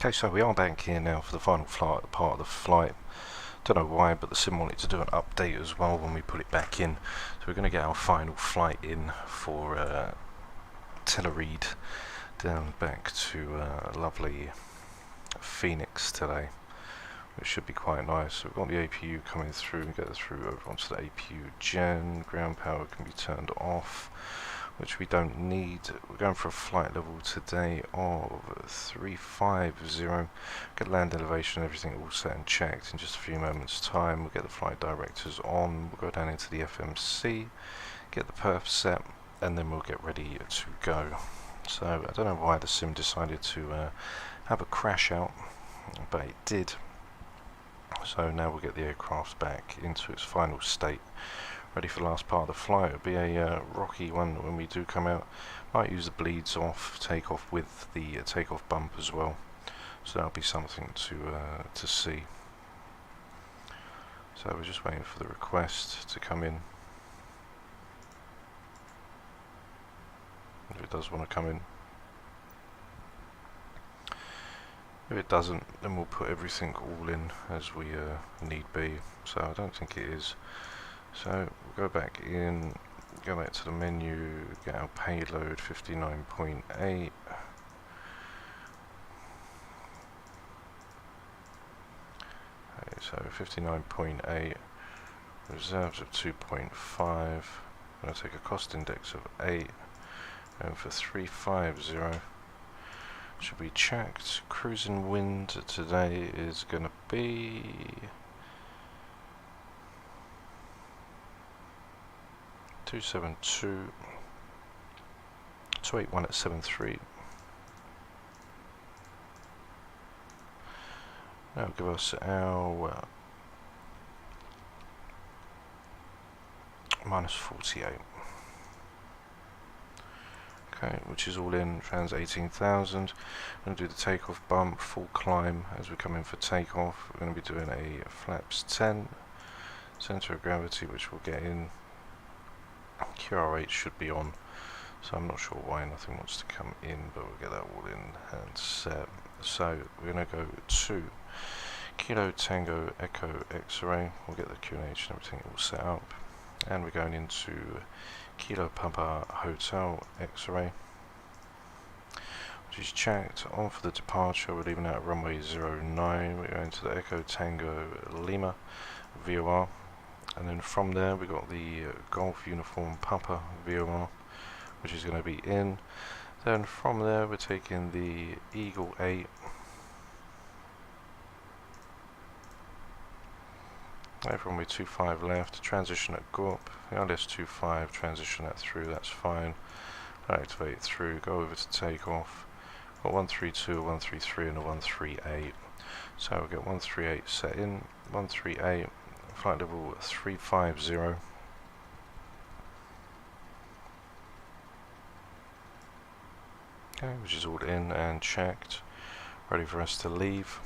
Okay, so we are back here now for the final flight, part of the flight. Don't know why, but the sim wanted to do an update as well when we put it back in. So we're going to get our final flight in for Telluride, down back to lovely Phoenix today, which should be quite nice. So we've got the APU coming through and get through over onto the APU gen. Ground power can be turned off, which we don't need. We're going for a flight level today of 350. Get land elevation, everything all set and checked in just a few moments time. We'll get the flight directors on, we'll go down into the FMC, get the perf set, and then we'll get ready to go. So I don't know why the sim decided to have a crash out, but it did. So now we'll get the aircraft back into its final state, ready for the last part of the flight. It'll be a rocky one when we do come out. Might use the bleeds off, take off with the takeoff bump as well. So that'll be something to see. So we're just waiting for the request to come in. If it does want to come in. If it doesn't, then we'll put everything all in as we need be. So I don't think it is. So we'll go back in, go back to the menu, get our payload 59.8. Okay, so 59.8, reserves of 2.5. I'm going to take a cost index of 8, and for 350 should be checked. Cruising wind today is going to be 272, 281 at 73. That'll give us our minus 48. Okay, which is all in, trans 18,000. I'm going to do the takeoff bump, full climb as we come in for takeoff. We're going to be doing a flaps 10, center of gravity, which we'll get in. QRH should be on, so I'm not sure why nothing wants to come in, but we'll get that all in and set. So we're going to go to Kilo Tango Echo X-Ray. We'll get the QNH and everything all set up, and we're going into Kilo Papa Hotel X-Ray, which is checked. On for the departure, we're leaving out at runway 09. We're going to the Echo Tango Lima VOR, and then from there we got the Golf Uniform Papa VOR, which is going to be in. Then from there we're taking the Eagle 8, runway 25 left, transition at Gorp, the ILS-25, transition that through, that's fine. Activate through, go over to takeoff. Got 132, 133 and a 138. So we'll get 138 set in, 138, flight level 350. Okay, which is all in and checked, ready for us to leave.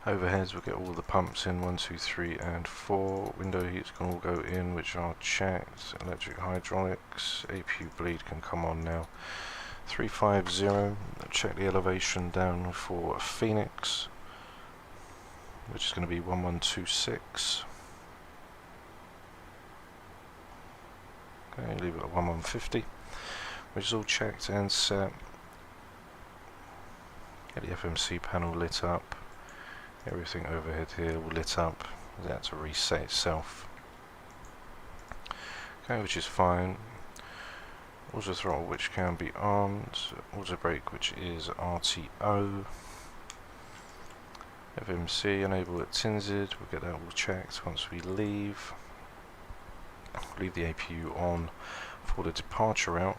Overheads, we'll get all the pumps in, 1, 2, 3 and 4. Window heats can all go in, which are checked. Electric hydraulics, APU bleed can come on now. 350, check the elevation down for Phoenix, which is going to be 1126. Okay, leave it at 1150, which is all checked and set. Get the FMC panel lit up. Everything overhead here will lit up. It had to reset itself. Okay, which is fine. Auto throttle, which can be armed. Auto brake, which is RTO. FMC enable at Tinsid. We'll get that all checked once we leave. Leave the APU on for the departure route.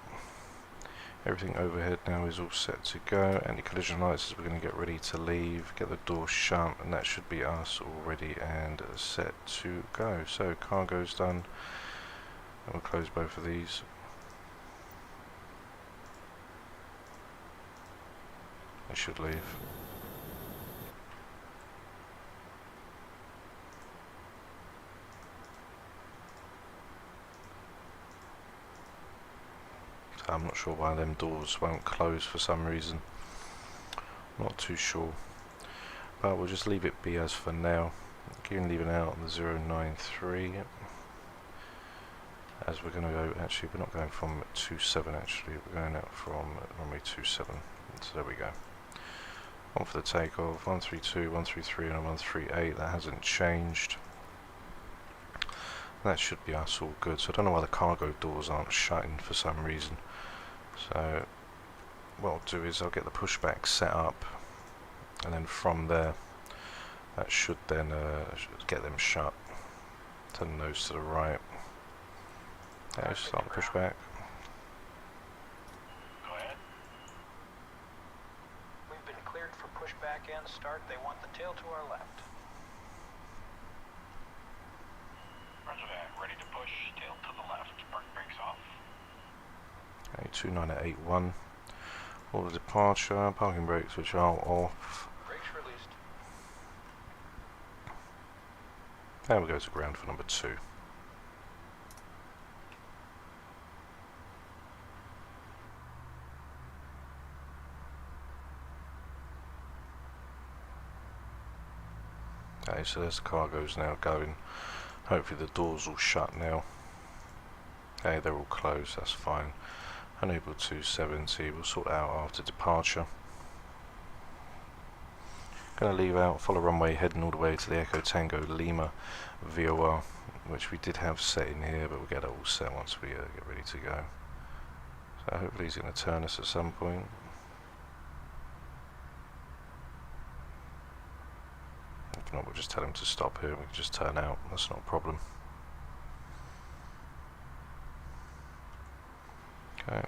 Everything overhead now is all set to go. Anti-collision lights as we're going to get ready to leave. Get the door shut, and that should be us all ready and set to go. So cargo's done, and we'll close both of these. They should leave. I'm not sure why them doors won't close for some reason. Not too sure, but we'll just leave it be as for now. Again, leaving out the 093, as we're going to go, actually we're not going from 27 actually, we're going out from runway 27, so there we go. On for the takeoff, 132, 133 and a 138, that hasn't changed. That should be us all good, so I don't know why the cargo doors aren't shutting for some reason. So what I'll do is I'll get the pushback set up, and then from there that should then get them shut. Turn those to the right. Okay, start the pushback. Go ahead. We've been cleared for pushback and start. They want the tail to our left. Roger that. Ready to push. Tail to the left. Park brakes off. Okay, 2981. Order departure. Parking brakes which are off. Brakes released. There we go to ground for number 2. Okay, so there's the cargoes now going. Hopefully the doors will shut now. Okay, they're all closed, that's fine. Enable 270, we'll sort that out after departure. Going to leave out, follow runway heading all the way to the Echo Tango Lima VOR, which we did have set in here, but we'll get it all set once we get ready to go. So hopefully he's going to turn us at some point. If not, we'll just tell him to stop here, we can just turn out, that's not a problem. Okay.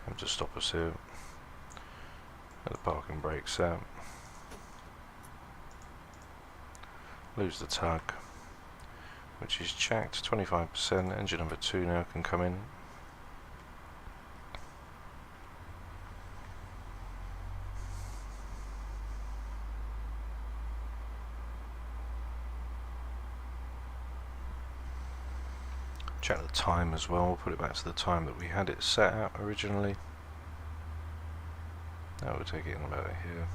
Him to stop us here. Get the parking brakes out. Lose the tug, which is checked, 25%. Engine number 2 now can come in. Check the time as well, we'll put it back to the time that we had it set at originally. Now we'll take it in about here.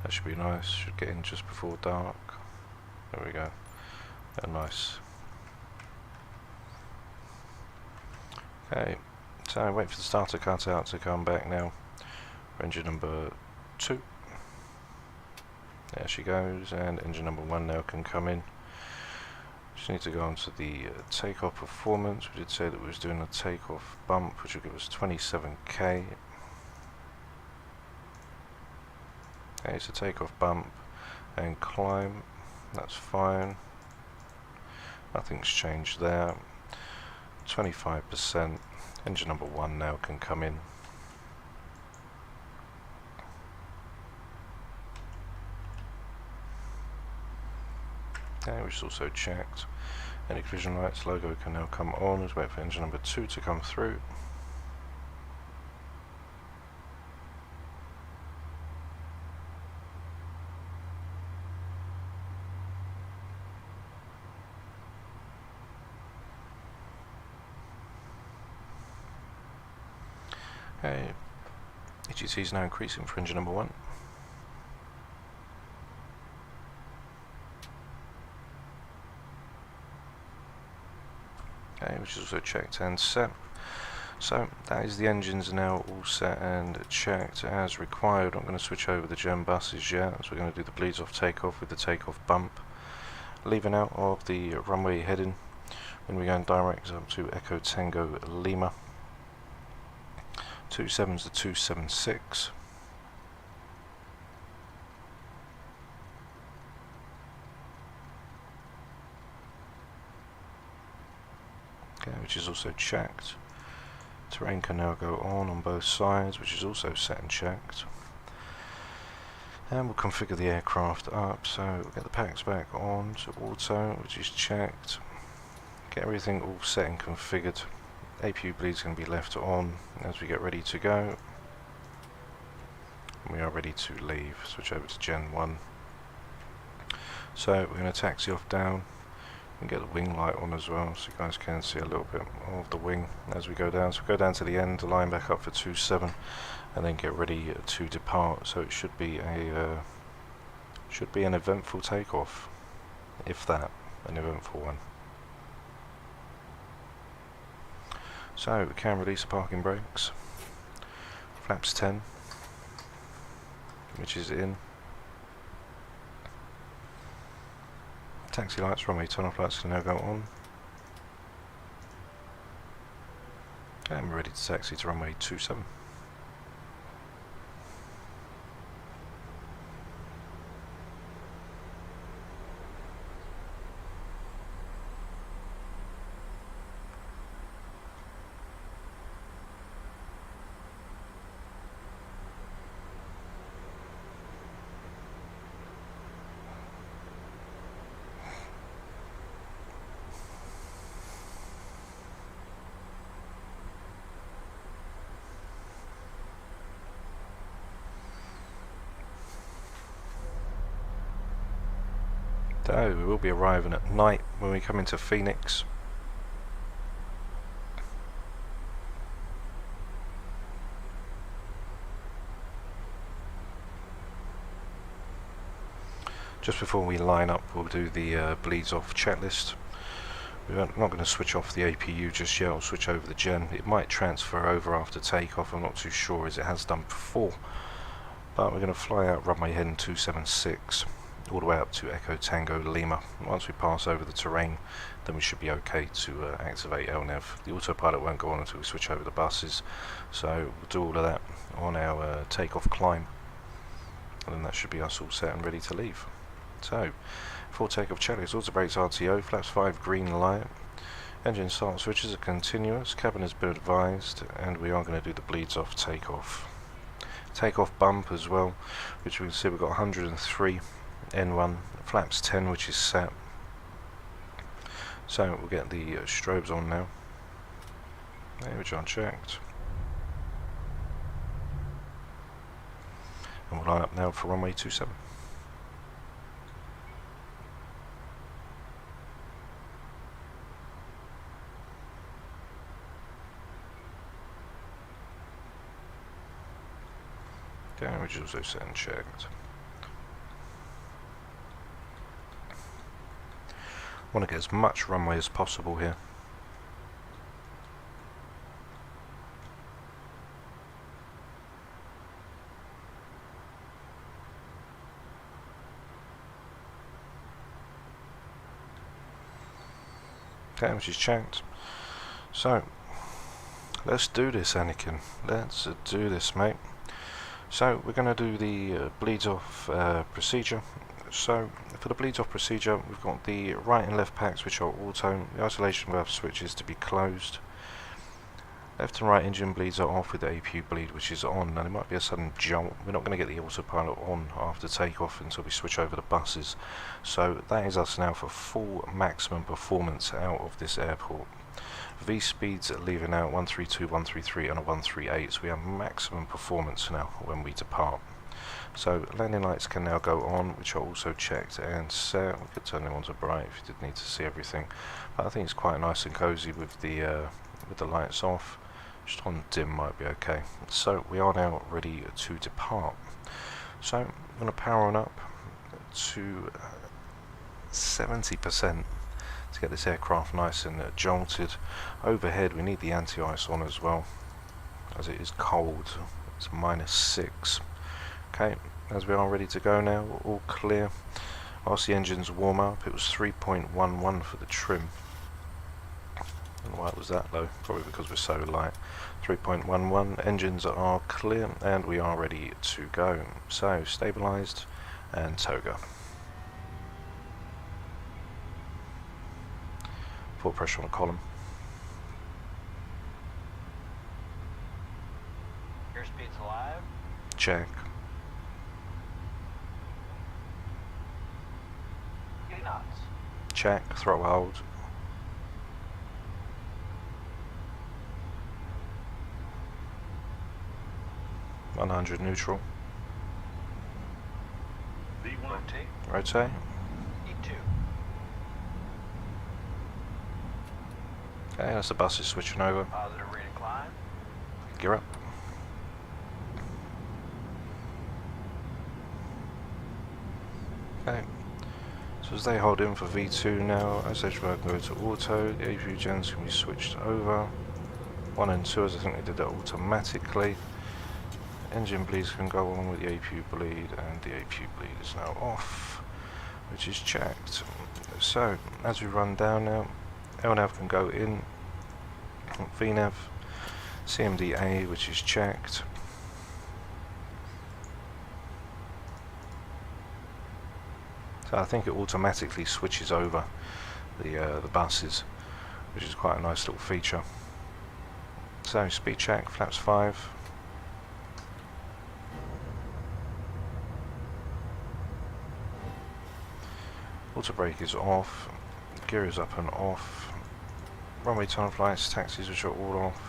That should be nice, should get in just before dark. There we go. Nice. Okay, so wait for the starter cutout to come back now. Engine number 2. There she goes, and engine number 1 now can come in. Just need to go on to the takeoff performance. We did say that we was doing a takeoff bump, which will give us 27k. Okay, so takeoff bump and climb, that's fine. Nothing's changed there. 25%. Engine number 1 now can come in. Okay, which is also checked. Any collision lights logo can now come on. Let's wait for engine number 2 to come through. Okay, EGT is now increasing for engine number 1. Okay, which is also checked and set. So that is the engines now all set and checked as required. I'm going to switch over the gem buses yet, so we're going to do the bleeds off takeoff with the takeoff bump. Leaving out of the runway heading, and we're going direct up to Echo Tango Lima. 27's to 276. Okay, which is also checked. Terrain can now go on both sides, which is also set and checked. And we'll configure the aircraft up, so we'll get the packs back on to auto, which is checked. Get everything all set and configured. APU bleed's going to be left on as we get ready to go. And we are ready to leave. Switch over to Gen 1. So we're going to taxi off down And get the wing light on as well, so you guys can see a little bit of the wing as we go down. So go down to the end, line back up for 27, and then get ready to depart. So it should be an eventful takeoff, if that, an eventful one. So we can release the parking brakes. Flaps 10, which is in. Taxi lights, runway turn off lights can now go on. And we're ready to taxi to runway 27. So we will be arriving at night when we come into Phoenix. Just before we line up, we'll do the bleeds off checklist. We're not going to switch off the APU just yet. I'll switch over the gen. It might transfer over after takeoff, I'm not too sure, as it has done before. But we're going to fly out runway heading 276 all the way up to Echo Tango Lima. Once we pass over the terrain, then we should be okay to activate LNAV. The autopilot won't go on until we switch over the buses, so we'll do all of that on our takeoff climb, and then that should be us all set and ready to leave. So, full takeoff checklist, auto brakes RTO, flaps 5 green light, engine start switches are continuous, cabin has been advised, and we are going to do the bleeds off takeoff. Takeoff bump as well, which we can see we've got 103 N1, flaps 10, which is set. So we'll get the strobes on now, which are checked, and we'll line up now for runway 27. Okay, which is also set and checked. I want to get as much runway as possible here. Okay, which is checked. So, let's do this, Anakin. Let's do this, mate. So, we're going to do the bleeds off procedure. So, for the bleeds off procedure, we've got the right and left packs, which are auto, the isolation valve switches to be closed. Left and right engine bleeds are off with the APU bleed, which is on, and it might be a sudden jolt. We're not going to get the autopilot on after takeoff until we switch over the buses. So that is us now for full maximum performance out of this airport. V speeds leaving out 132, 133 and a 138, so we have maximum performance now when we depart. So landing lights can now go on, which are also checked and set. We could turn them on to bright if you did need to see everything, but I think it's quite nice and cozy with the lights off. Just on dim might be okay. So we are now ready to depart. So I'm going to power on up to 70% to get this aircraft nice and jolted. Overhead we need the anti-ice on as well, as it is cold. It's -6. Okay, as we are ready to go now, we're all clear. Whilst the engines warm up, it was 3.11 for the trim. And why was that low? Probably because we're so light. 3.11, engines are clear and we are ready to go. So, stabilised and toga. Full pressure on the column. Airspeed's alive. Check. Knots. Check, throttle hold. (100) neutral. V1. Rotate. Rotate. E2. Okay, that's the buses switching over. Positive rate of climb. Gear up. Okay. So as they hold in for V2 now, as they try to go to auto, the APU gens can be switched over. 1 and 2, as I think they did that automatically. Engine bleeds can go on with the APU bleed, and the APU bleed is now off, which is checked. So as we run down now, LNAV can go in, VNAV, CMDA, which is checked. So I think it automatically switches over the buses, which is quite a nice little feature. So speed check, flaps 5. Auto brake is off, gear is up and off. Runway tunnel flights, taxis which are all off.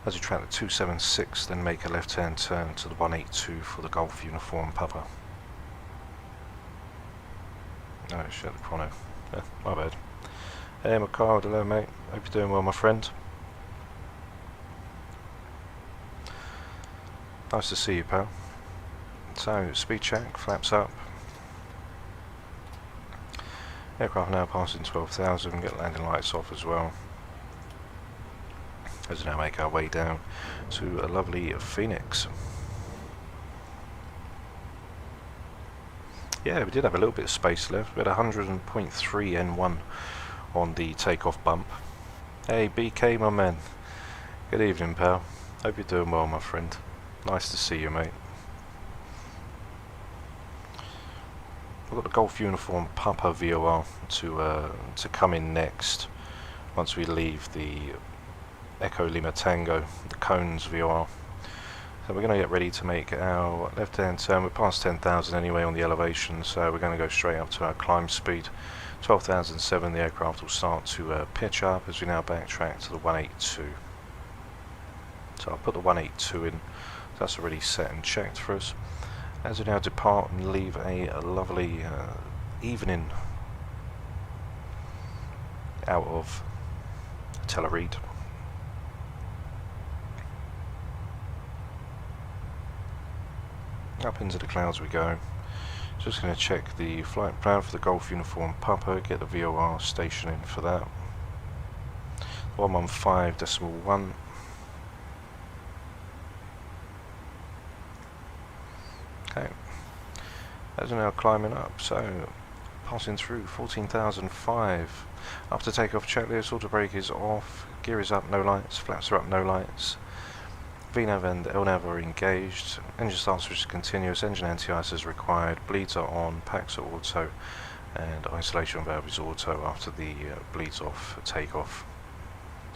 As we track the 276, then make a left-hand turn to the 182 for the Golf Uniform Papa. Oh shit, the chrono. My bad. Hey McCard, hello mate. Hope you're doing well, my friend. Nice to see you, pal. So, speed check, flaps up. Aircraft now passing 12,000, get landing lights off as well. As we now make our way down to a lovely Phoenix. Yeah, we did have a little bit of space left. We had 100.3 N1 on the takeoff bump. Hey BK, my man. Good evening, pal. Hope you're doing well, my friend. Nice to see you, mate. We've got the Golf Uniform Papa VOR to come in next once we leave the Echo Lima Tango, the Cones VOR. So we're going to get ready to make our left-hand turn. We're past 10,000 anyway on the elevation, so we're going to go straight up to our climb speed. 12,007, the aircraft will start to pitch up as we now backtrack to the 182. So I'll put the 182 in. That's already set and checked for us. As we now depart and leave a lovely evening out of Telluride. Up into the clouds we go. Just going to check the flight plan for the Golf Uniform Papa, get the VOR station in for that. 115.1. Okay, as we're now climbing up, so passing through 14,005. After takeoff checklist, auto brake is off, gear is up, no lights, flaps are up, no lights. VNAV and LNAV are engaged, engine start switch is continuous, engine anti-ice is required, bleeds are on, packs are auto, and isolation valve is auto after the bleeds off takeoff.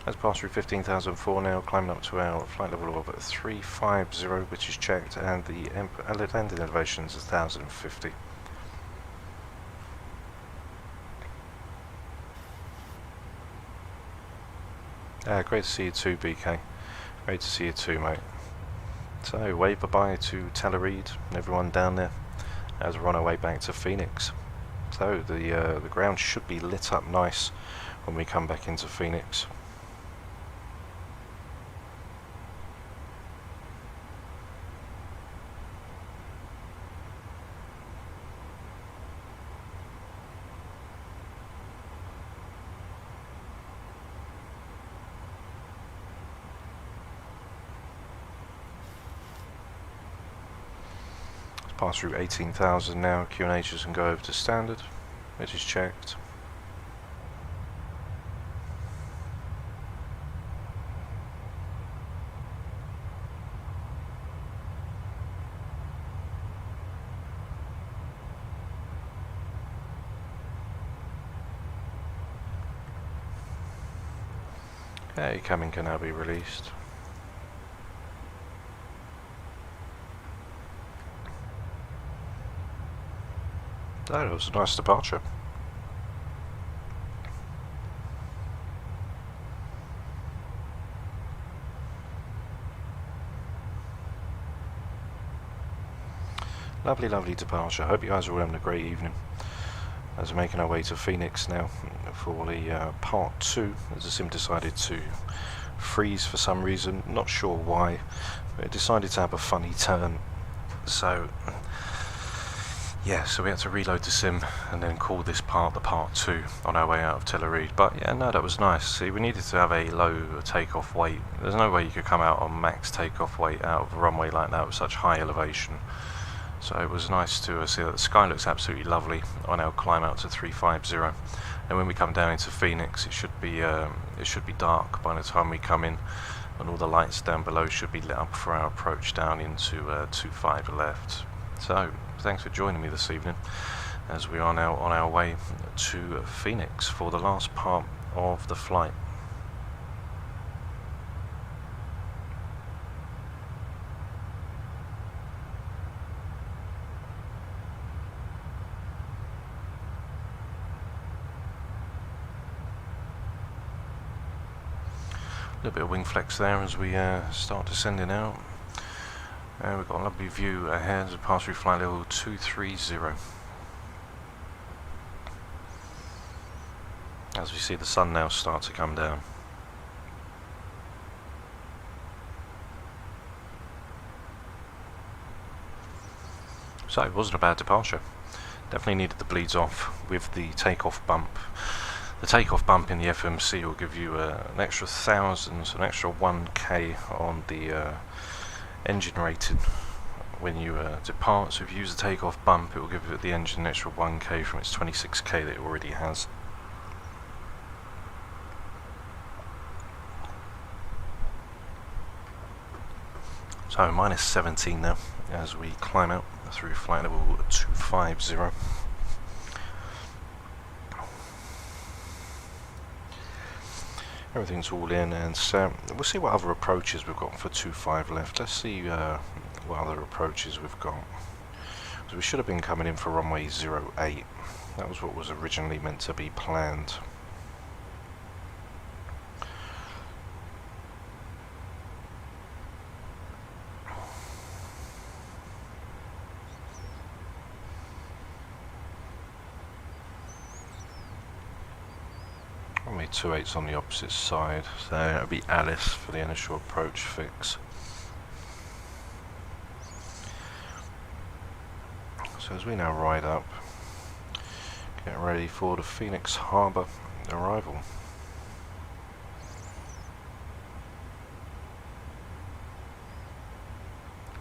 Let's pass through 15,004 now, climbing up to our flight level of 350, which is checked, and the landing elevation is 1,050. Great to see you too, BK. Great to see you too, mate. So, wave bye-bye to Telluride and everyone down there as we're on our way back to Phoenix. So, the ground should be lit up nice when we come back into Phoenix. Pass through 18,000 now, QNHs can go over to standard, which is checked. Okay, cabin can now be released. That was a nice departure. Lovely, lovely departure. Hope you guys are all having a great evening. As we're making our way to Phoenix now for the part 2, as the sim decided to freeze for some reason, not sure why, but it decided to have a funny turn. So yeah, so we had to reload the sim and then call this part the part 2 on our way out of Telluride. But yeah, no, that was nice. See, we needed to have a low takeoff weight. There's no way you could come out on max takeoff weight out of a runway like that with such high elevation. So it was nice to see that the sky looks absolutely lovely on our climb out to 350. And when we come down into Phoenix, it should be dark by the time we come in, and all the lights down below should be lit up for our approach down into 25 left. So thanks for joining me this evening as we are now on our way to Phoenix for the last part of the flight. A little bit of wing flex there as we start descending out. We've got a lovely view ahead as we pass through flight level 230. As we see the sun now start to come down. So it wasn't a bad departure. Definitely needed the bleeds off with the takeoff bump. The takeoff bump in the FMC will give you an extra 1,000, so an extra 1k on the engine rating when you depart. So if you use the takeoff bump, it will give the engine an extra 1k from its 26k that it already has. So minus 17 now as we climb out through flight level 250. Everything's all in, and so we'll see what other approaches we've got for 25 left. Let's see what other approaches we've got. So we should have been coming in for runway 08. That was what was originally meant to be planned. Runway 28's on the opposite side, so it'll be Alice for the initial approach fix. So as we now ride up, get ready for the Phoenix Harbour arrival.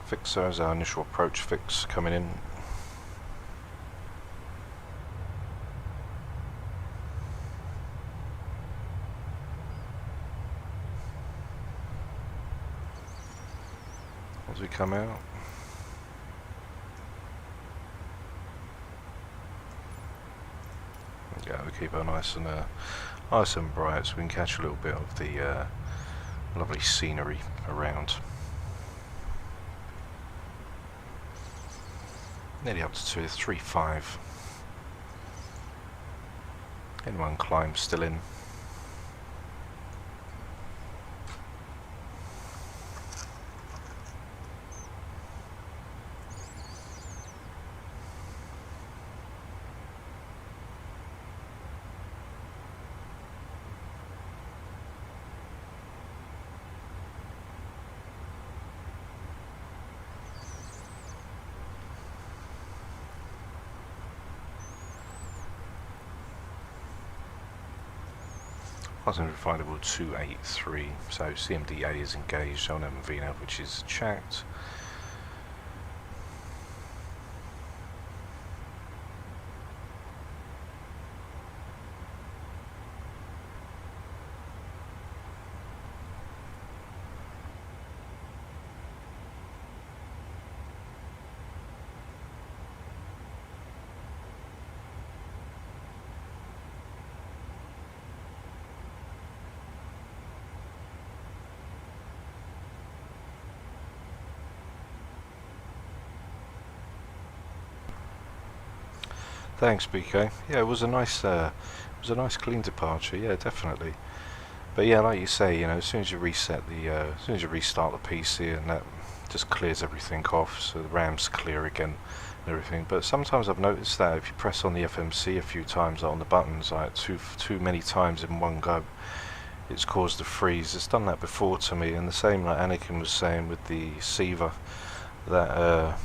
Fixer is our initial approach fix coming in. As we come out, yeah, we keep it nice and bright so we can catch a little bit of the lovely scenery around. Nearly up to 3.5. In one climb, still in. Unrefinable 283, so CMDA is engaged on MVNav, which is checked. Thanks, BK. Yeah, it was a nice clean departure. Yeah, definitely. But yeah, like you say, you know, as soon as you reset the, as soon as you restart the PC, and that just clears everything off, so the RAM's clear again, and everything. But sometimes I've noticed that if you press on the FMC a few times, like on the buttons, like too many times in one go, it's caused a freeze. It's done that before to me, and the same like Anakin was saying with the Siva, that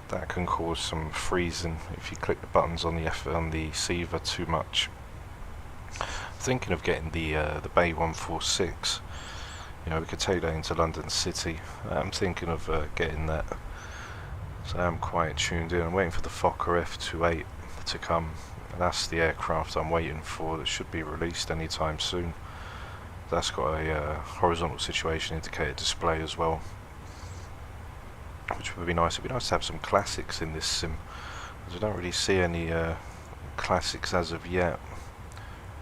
that can cause some freezing if you click the buttons on the Siva too much. I'm thinking of getting the Bay 146. You know, we could take that into London City. I'm thinking of getting that. So I'm quite tuned in. I'm waiting for the Fokker F28 to come. That's the aircraft I'm waiting for, that should be released anytime soon. That's got a horizontal situation indicator display as well, which would be nice. It'd be nice to have some classics in this sim, because I don't really see any classics as of yet.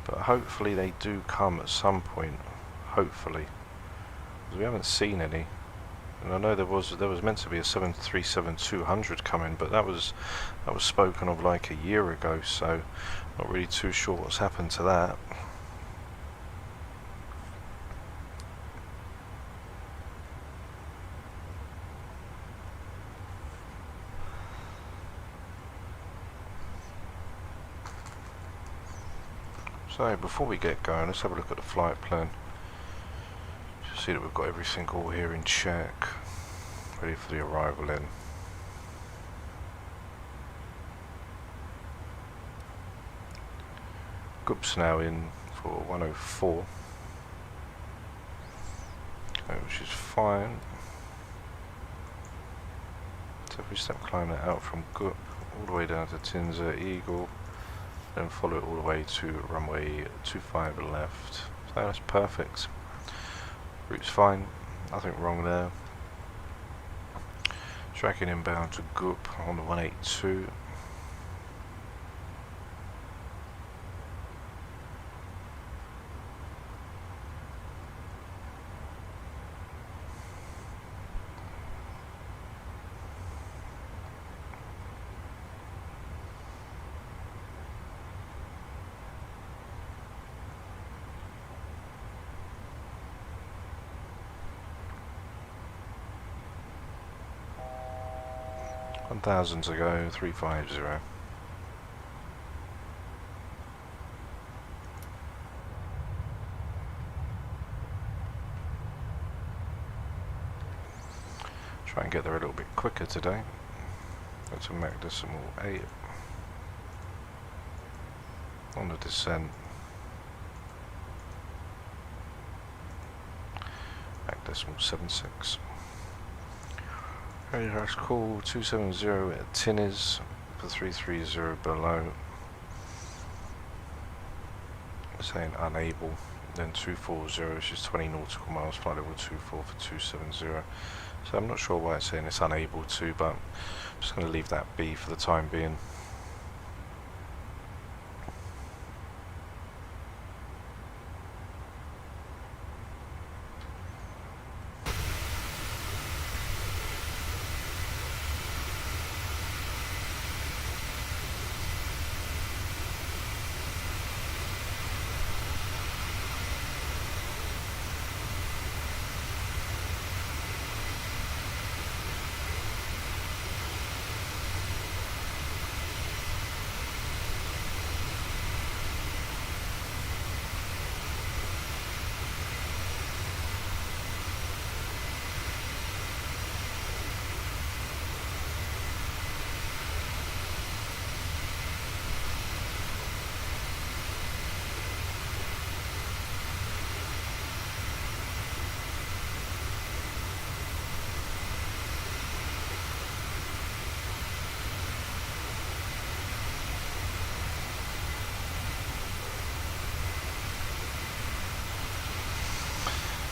But hopefully they do come at some point. Hopefully, because we haven't seen any. And I know there was meant to be a 737-200 coming, but that was spoken of like a year ago. So not really too sure what's happened to that. So before we get going, let's have a look at the flight plan. Just see that we've got everything all here in check, ready for the arrival in. Goop's now in for 104, okay, which is fine. So if we step climb that out from Goop all the way down to Tinza Eagle, then follow it all the way to runway 25 left. So that's perfect. Route's fine, nothing wrong there. Tracking inbound to Goop on the 182. $1,000 to go, 350. Try and get there a little bit quicker today. Go to Mach decimal 8 on the descent. Mach decimal 76. Okay, that's cool. 270 at Tinnies for 330 below. Saying unable. Then 240, which is 20 nautical miles, flight level 24 for 270. So I'm not sure why it's saying it's unable to, but I'm just going to leave that be for the time being.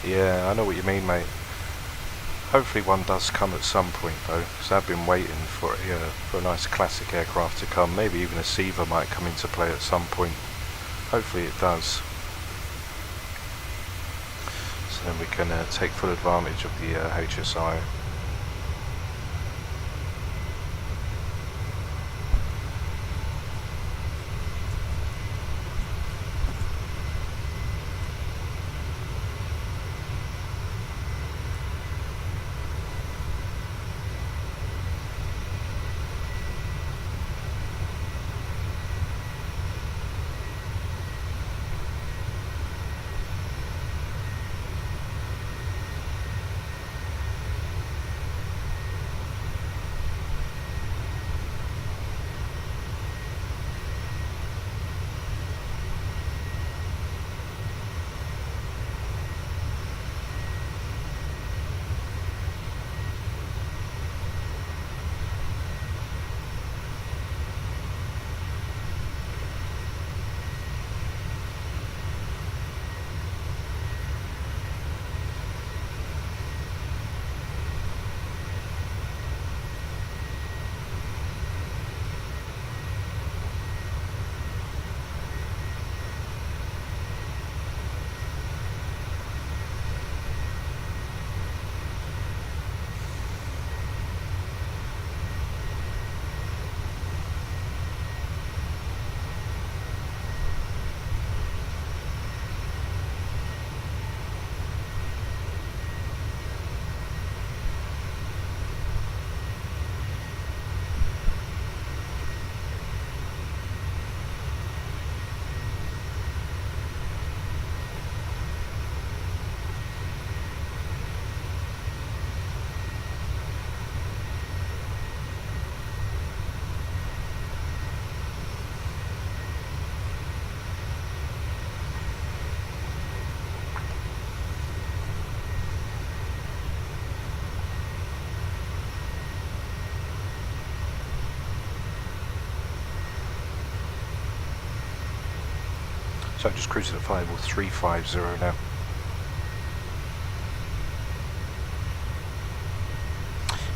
Yeah, I know what you mean, mate. Hopefully one does come at some point though, because I've been waiting for a nice classic aircraft to come. Maybe even a Siva might come into play at some point. Hopefully it does. So then we can take full advantage of the HSI. So just cruising at 54350 now.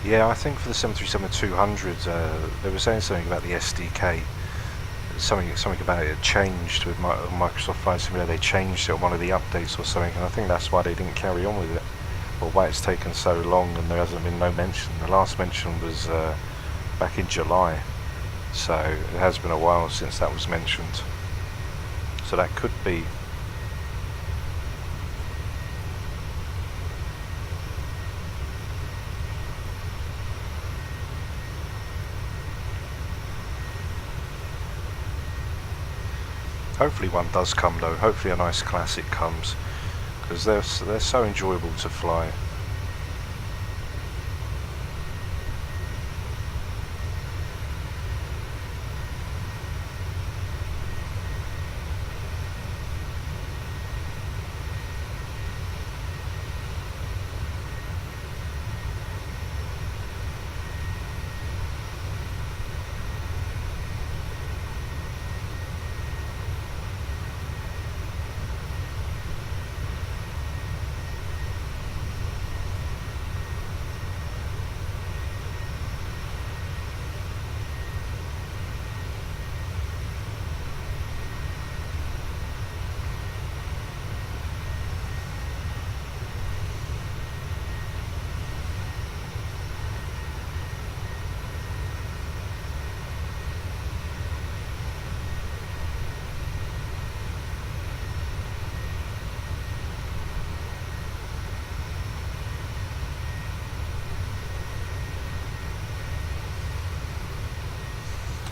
Yeah, I think for the 737-200, they were saying something about the SDK. Something about it had changed with Microsoft Flight Simulator. They changed it on one of the updates or something, and I think that's why they didn't carry on with it, or why it's taken so long and there hasn't been no mention. The last mention was back in July, so it has been a while since that was mentioned. So that could be. Hopefully one does come though, hopefully a nice classic comes, because they're so enjoyable to fly.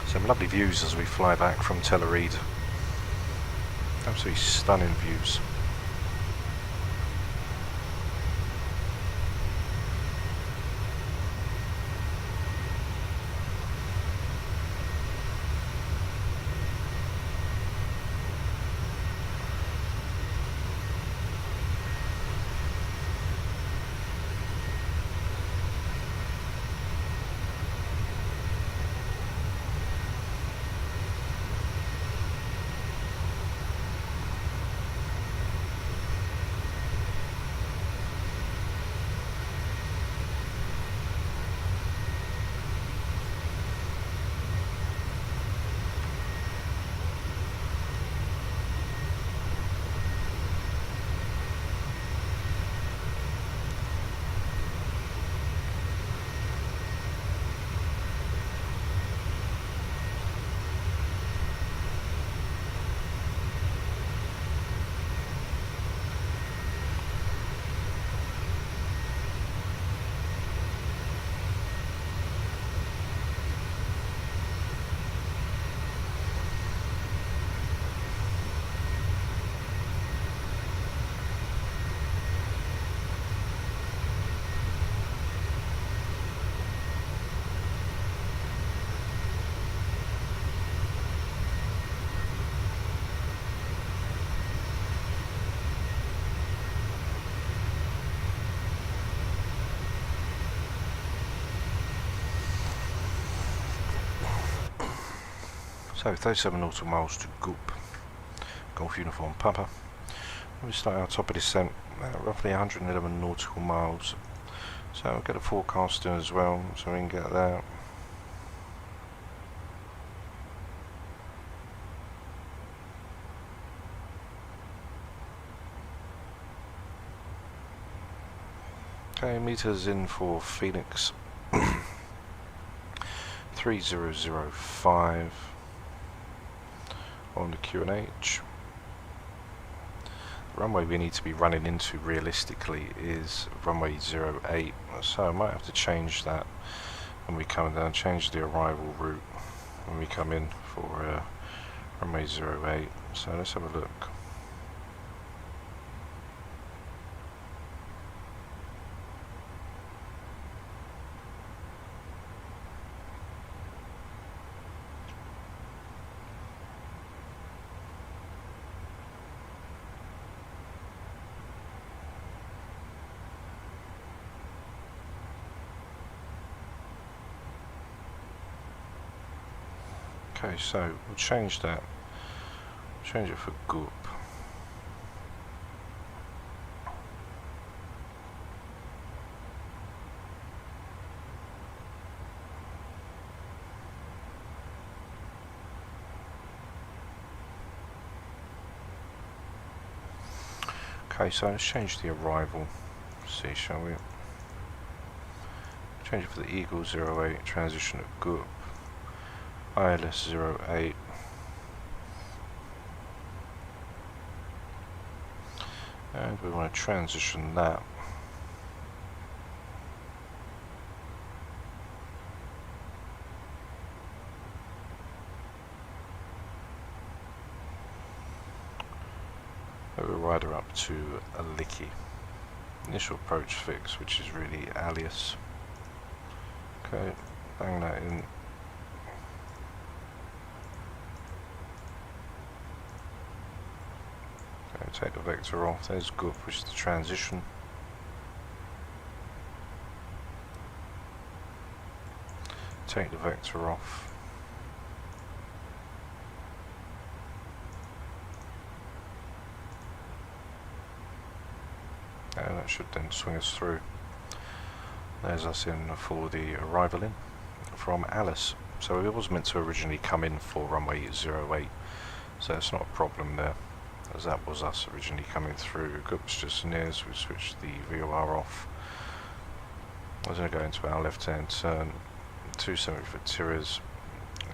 Some lovely views as we fly back from Telluride. Absolutely stunning views. So 37 nautical miles to Goop, Golf Uniform Papa. We start our top of descent at roughly 111 nautical miles. So we'll get a forecasting as well, so we can get that. Okay, meters in for Phoenix 3005 on the QNH. The runway we need to be running into realistically is runway 08, so I might have to change that when we come down, change the arrival route when we come in for runway 08. So let's have a look. Okay, so we'll change that. Change it for Goop. Okay, so let's change the arrival. See, shall we? Change it for the Eagle 08, transition at GUP, ILS 08. And we want to transition that. We'll rider up to a Licky. Initial approach fix, which is really alias. Okay, bang that in. Okay, take the vector off. There's GUP, which is the transition. Take the vector off. And that should then swing us through. There's us in for the arrival in from Alice. So it was meant to originally come in for runway 08, so that's not a problem there, as that was us originally coming through. GUP's just near, so we switched the VOR off. I was going to go into our left hand turn, 270 for Tires,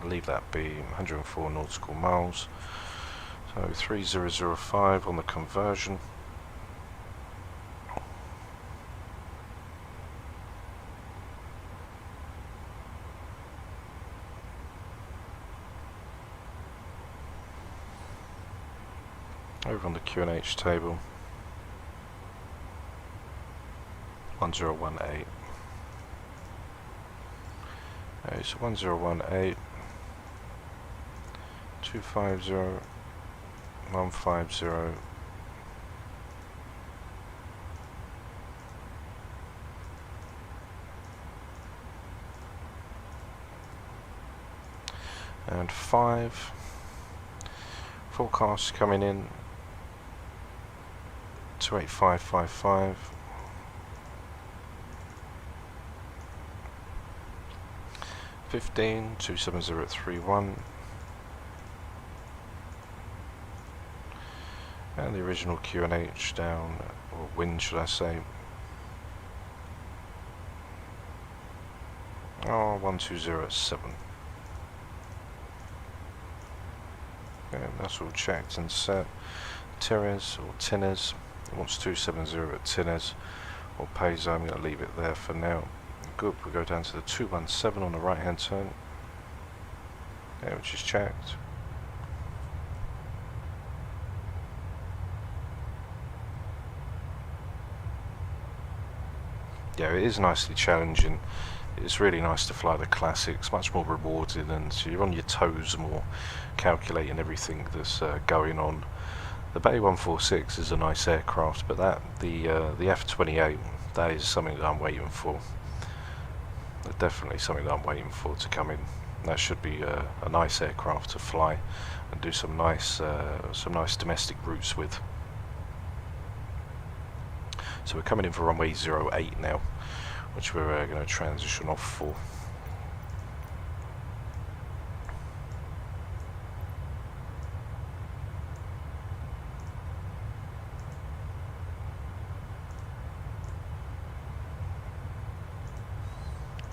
leave that be 104 nautical miles, so 3005 on the conversion. Over on the QNH table, 1018. Okay, so 1018, 250, 150, and 5. Forecast coming in 28555, 15 27031, and the original QNH down, or wind should I say, 1207. Okay, that's all checked and set. Tires or Tinners, it wants 270 at Tinners or Payzo. I'm going to leave it there for now. Good, we go down to the 217 on the right hand turn, yeah, which is checked. Yeah, it is nicely challenging. It's really nice to fly the classics, much more rewarding, and so you're on your toes more, calculating everything that's going on. The Bay 146 is a nice aircraft, but the F28, that is something that I'm waiting for. Definitely something that I'm waiting for to come in. That should be a nice aircraft to fly and do some nice domestic routes with. So we're coming in for runway 08 now, which we're going to transition off for.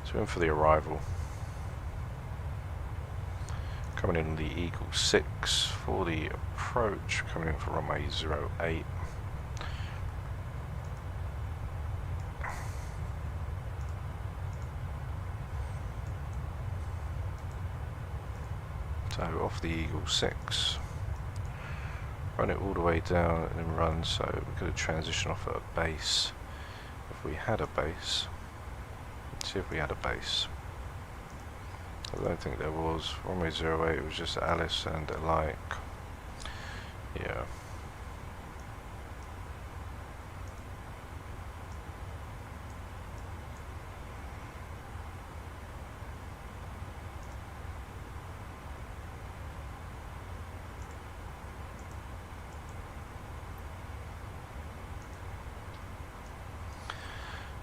So in for the arrival. Coming in the Eagle 6 for the approach, coming in for runway 08. So off the Eagle 6, run it all the way down and then run, so we're going to transition off at a base. If we had a base, let's see if we had a base. I don't think there was. Runway 08, it was just Alice and alike. Yeah.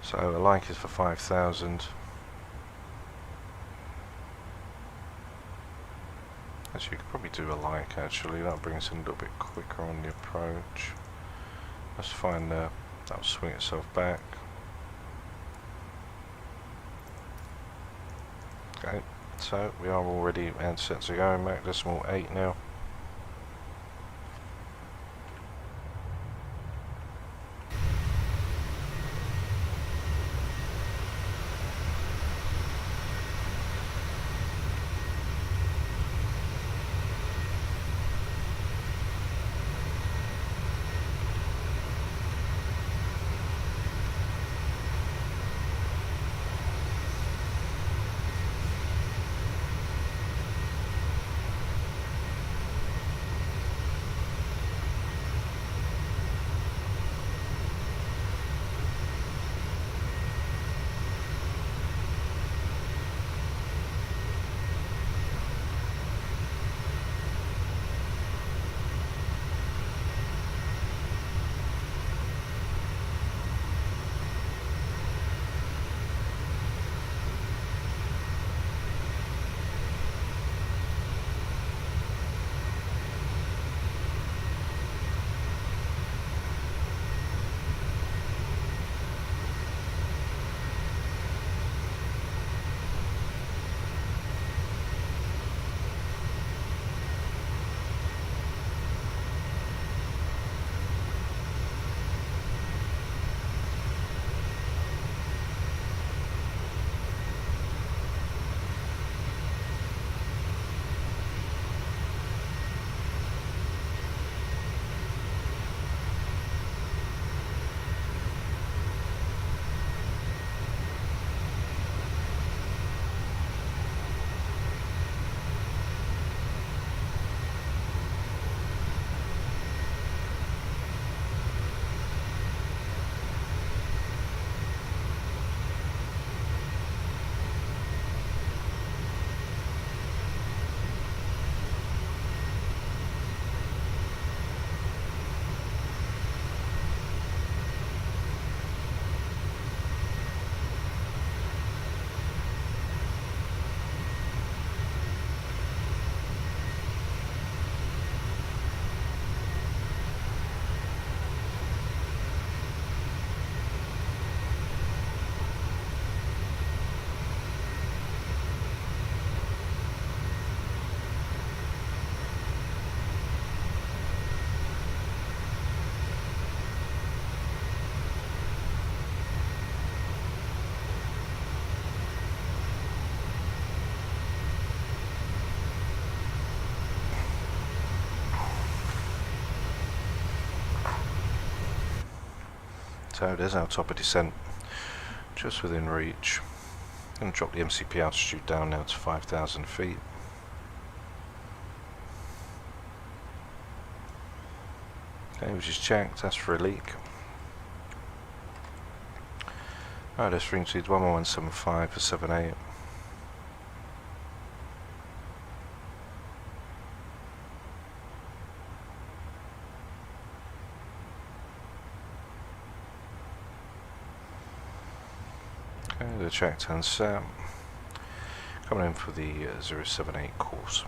So a like is for 5,000. Actually, you could probably do a like, actually. That brings in a little bit quicker on the approach. That's fine there. That'll swing itself back. Okay, so we are already and set to go. Mac decimal 8 now. So there's our top of descent, just within reach. I'm going to drop the MCP altitude down now to 5,000 feet. Okay, which is checked, that's for a leak. Alright, let's ring speed 11175 for 78. Okay, the checked and set. Coming in for the 078 course.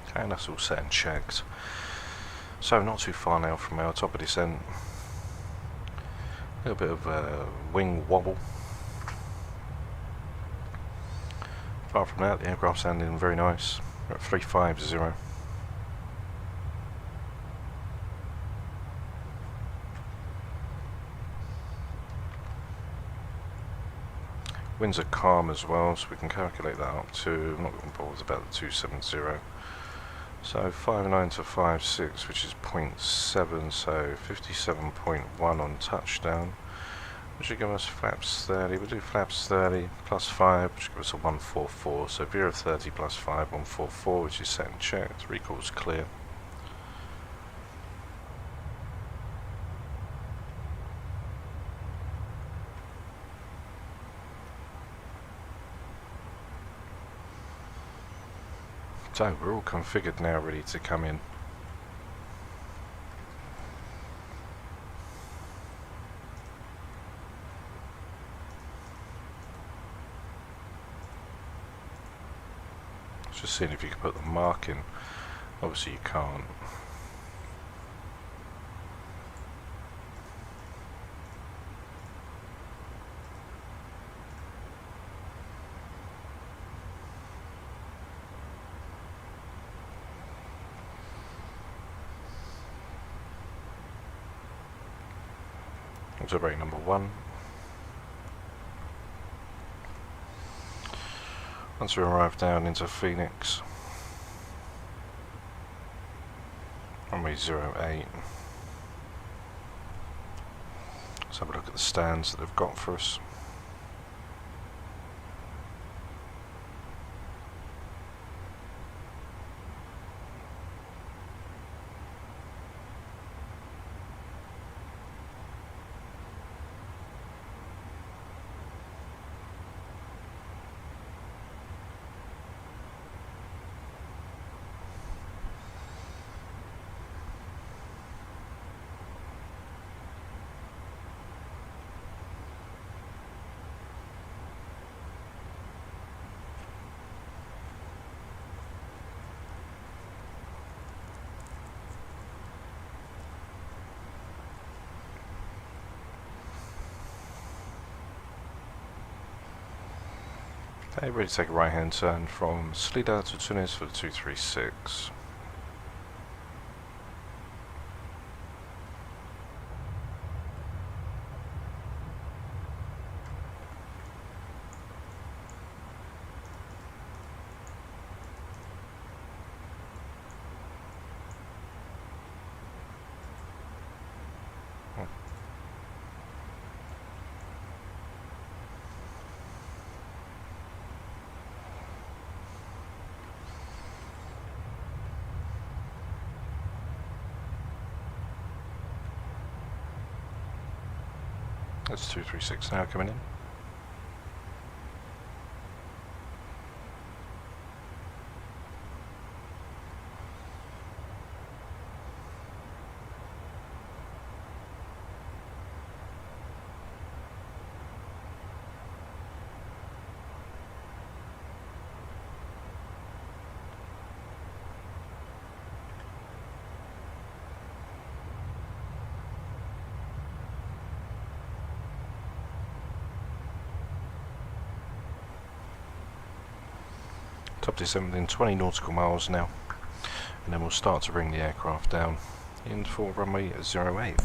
Okay, and that's all set and checked. So not too far now from our top of descent. A little bit of wing wobble. Apart from that, the aircraft's sounding very nice. We're at 350. Winds are calm as well, so we can calculate that up to, I'm not going to bother about the 270. So 59 to 56, which is 0.7, so 57.1 on touchdown. Which should give us flaps 30. We'll do flaps 30 plus 5, which gives us a 144. So veer of 30 plus 5, 144, which is set and checked. Recall's clear. So we're all configured now, ready to come in. Just seeing if you can put the mark in. Obviously you can't. Observatory number 1. Once we arrive down into Phoenix, runway 08. Let's have a look at the stands that they've got for us. Okay, ready to take a right hand turn from Slida to Tunis for the 236. That's 236 now coming in. Top descent within 20 nautical miles now, and then we'll start to bring the aircraft down in for runway 08.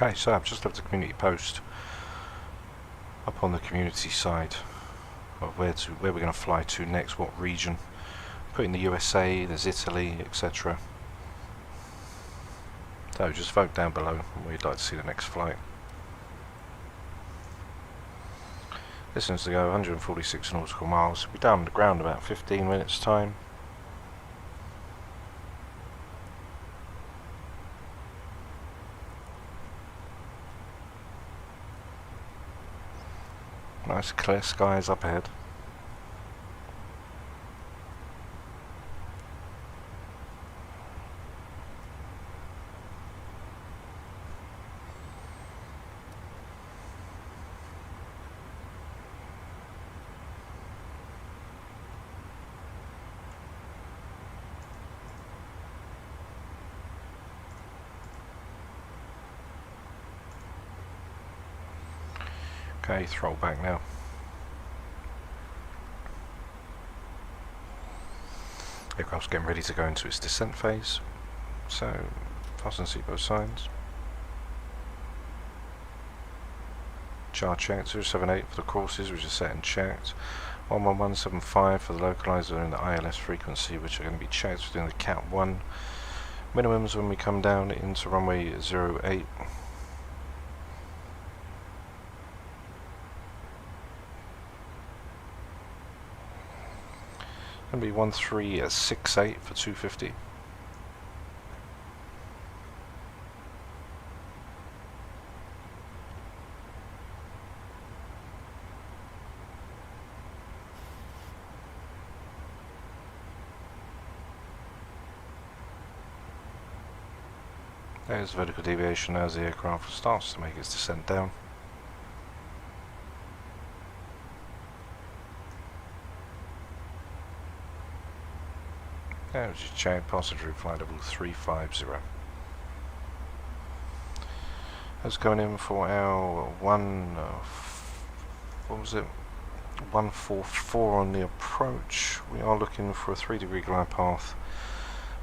Okay, so I've just left the community post up on the community side of where we're going to fly to next, what region. Put in the USA, there's Italy, etc. So just vote down below where you'd like to see the next flight. Distance to go 146 nautical miles. We'll be down on the ground in about 15 minutes time. Nice clear skies up ahead. Okay, throttle back now. Aircraft's getting ready to go into its descent phase, so fasten seatbelt signs. char checked. 078 for the courses, which is set and checked. 11175 for the localizer and the ILS frequency, which are going to be checked. We're doing the Cat 1 minimums when we come down into runway 08. Going to be 1368 for 250. There's vertical deviation as the aircraft starts to make its descent down. There was your check, passenger flight level 350. That's going in for our 144 on the approach. We are looking for a 3-degree glide path.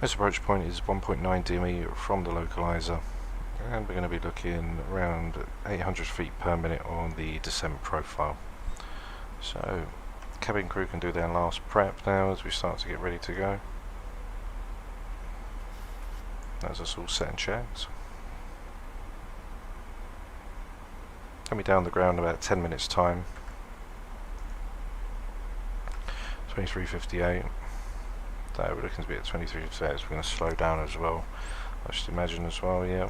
This approach point is 1.9 DME from the localizer, and we're going to be looking around 800 feet per minute on the descent profile. So cabin crew can do their last prep now as we start to get ready to go. That's us all set and checked. Coming down the ground in about 10 minutes time. 2358. So we're looking to be at 2358, so we're going to slow down as well. I should imagine as well, yeah.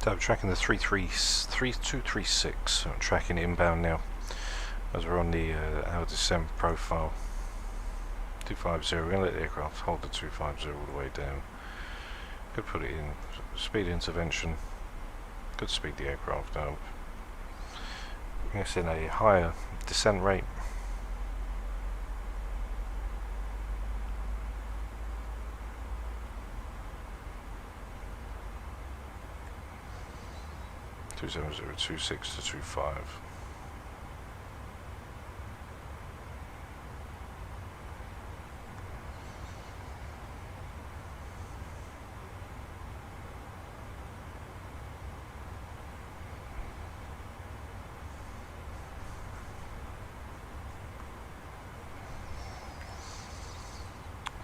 So I'm tracking the 3236, I'm tracking inbound now as we're on the our descent profile. 250, we're going to let the aircraft hold the 250 all the way down. Could put it in speed intervention, could speed the aircraft up. It's in a higher descent rate. Two 7026 to 25.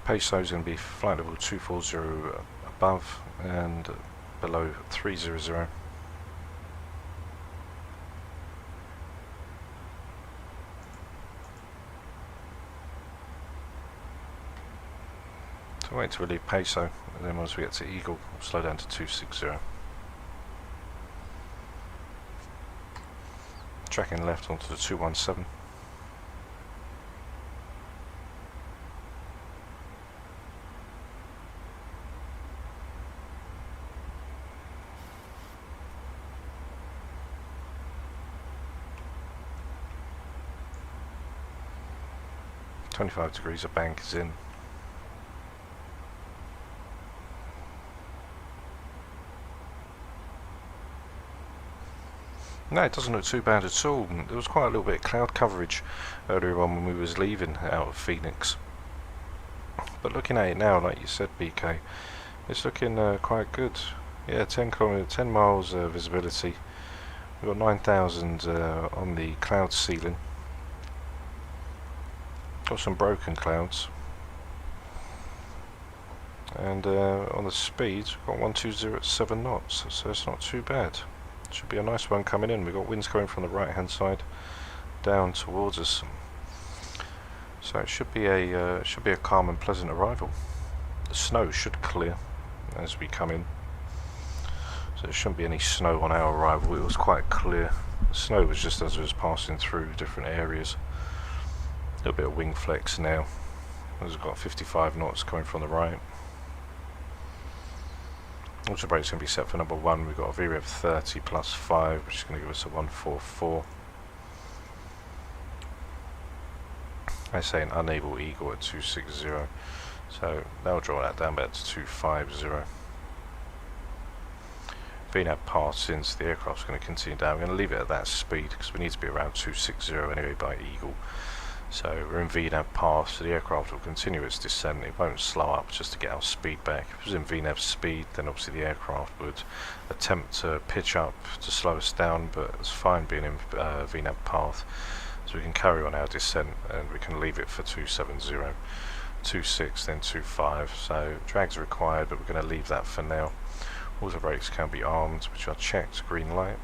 Peso is going to be flight level 240 above and below 300. So wait to relieve Peso, and then once we get to Eagle, we'll slow down to 260. Tracking left onto the 217. .25 degrees of bank is in. No, it doesn't look too bad at all. There was quite a little bit of cloud coverage earlier on when we was leaving out of Phoenix. But looking at it now, like you said, BK, it's looking quite good. Yeah, 10 miles visibility. We've got 9,000 on the cloud ceiling. Got some broken clouds. And on the speed, we've got 120 at 7 knots, so it's not too bad. Should be a nice one coming in. We've got winds coming from the right hand side down towards us. So it should be a calm and pleasant arrival. The snow should clear as we come in. So there shouldn't be any snow on our arrival. It was quite clear. The snow was just as it was passing through different areas. A little bit of wing flex now. We've got 55 knots coming from the right. Auto brake's going to be set for number 1. We've got a VREV 30 plus 5, which is going to give us a 144. I say an unable eagle at 260, so that'll draw that down back to 250. VNAV pass, since the aircraft's going to continue down, we're going to leave it at that speed because we need to be around 260 anyway by eagle. So we're in VNAV pass, so the aircraft will continue its descent. It won't slow up just to get our speed back. If it was in VNAV speed, then obviously the aircraft would attempt to pitch up to slow us down, but it's fine being in VNAV path. So we can carry on our descent and we can leave it for 270, 26, then 25. So drags are required, but we're going to leave that for now. Auto brakes can be armed, which are checked, green light.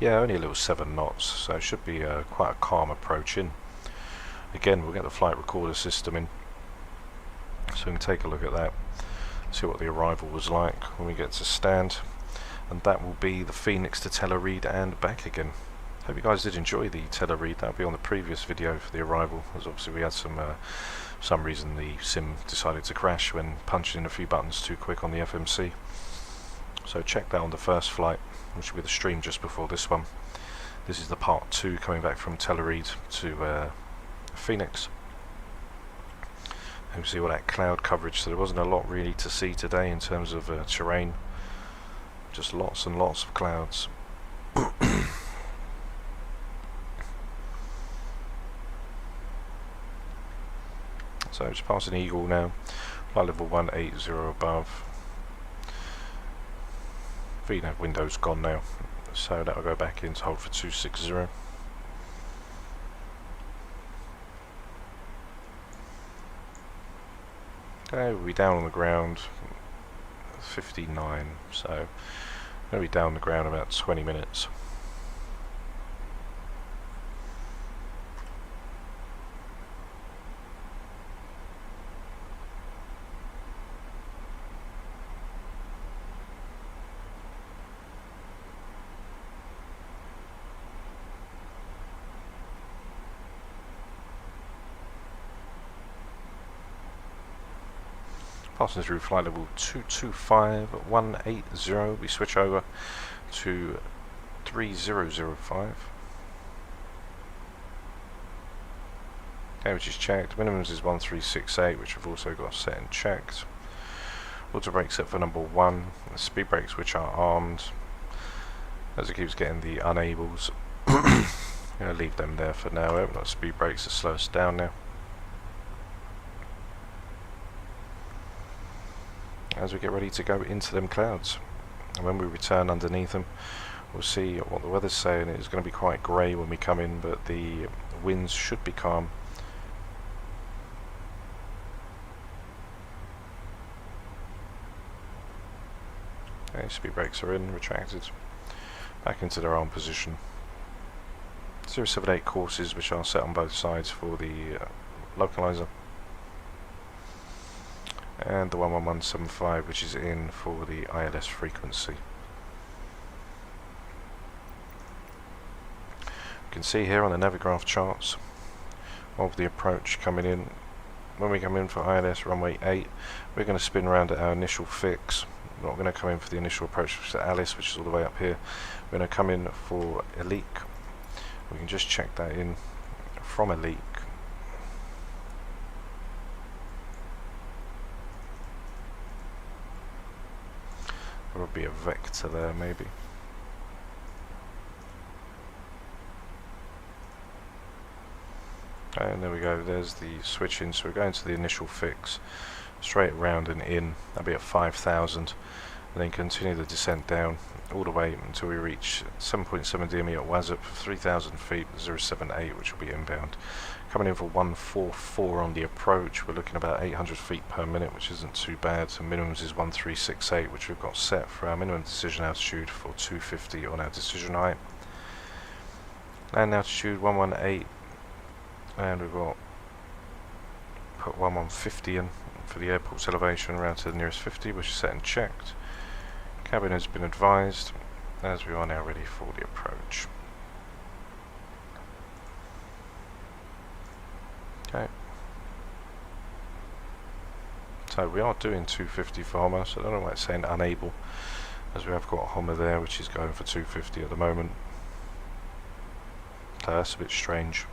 Yeah, only a little 7 knots, so it should be quite a calm approach in. Again, we'll get the flight recorder system in, so we can take a look at that, see what the arrival was like when we get to stand. And that will be the Phoenix to Telluride and back again. Hope you guys did enjoy the Telluride. That'll be on the previous video for the arrival, as obviously we had some reason the sim decided to crash when punching in a few buttons too quick on the FMC. So check that on the first flight, which will be the stream just before this one. This is the part 2 coming back from Telluride to Phoenix. And you see all that cloud coverage, so there wasn't a lot really to see today in terms of terrain. Just lots and lots of clouds. So just passing Eagle now, flight level 180 above. VNAV window's gone now, so that'll go back in to hold for 260. Okay, we'll be down on the ground 59, so we'll be down on the ground about 20 minutes. Passing through flight level 225 at 180, we switch over to 3005. Okay, which is checked. Minimums is 1368, which we've also got set and checked. Auto brake set for number 1. The speed brakes, which are armed, as it keeps getting the unables. I'm going to leave them there for now. Open up speed brakes to slow us down now. As we get ready to go into them clouds, and when we return underneath them, we'll see what the weather's saying. It's going to be quite grey when we come in, but the winds should be calm. Okay, speed brakes are in, retracted, back into their armed position. 078 courses, which are set on both sides for the Localiser, and the 11175, which is in for the ILS frequency. You can see here on the Navigraph charts of the approach coming in. When we come in for ILS runway 8, we're going to spin around at our initial fix. We're not going to come in for the initial approach to Alice, which is all the way up here. We're going to come in for Elite. We can just check that in from Elite. Probably a vector there, maybe. And there we go, there's the switching. So we're going to the initial fix, straight round and in, that'll be at 5,000, and then continue the descent down all the way until we reach 7.7 DME at Wazup for 3,000 feet, 078, which will be inbound. Coming in for 144 on the approach, we're looking about 800 feet per minute, which isn't too bad. So minimums is 1368, which we've got set for our minimum decision altitude for 250 on our decision height. Land altitude 118, and we've got put 1150 in for the airport's elevation around to the nearest 50, which is set and checked. Cabin has been advised, as we are now ready for the approach. Okay. So we are doing 250 for Homer, so I don't know why it's saying unable, as we have got Homer there which is going for 250 at the moment. So that's a bit strange.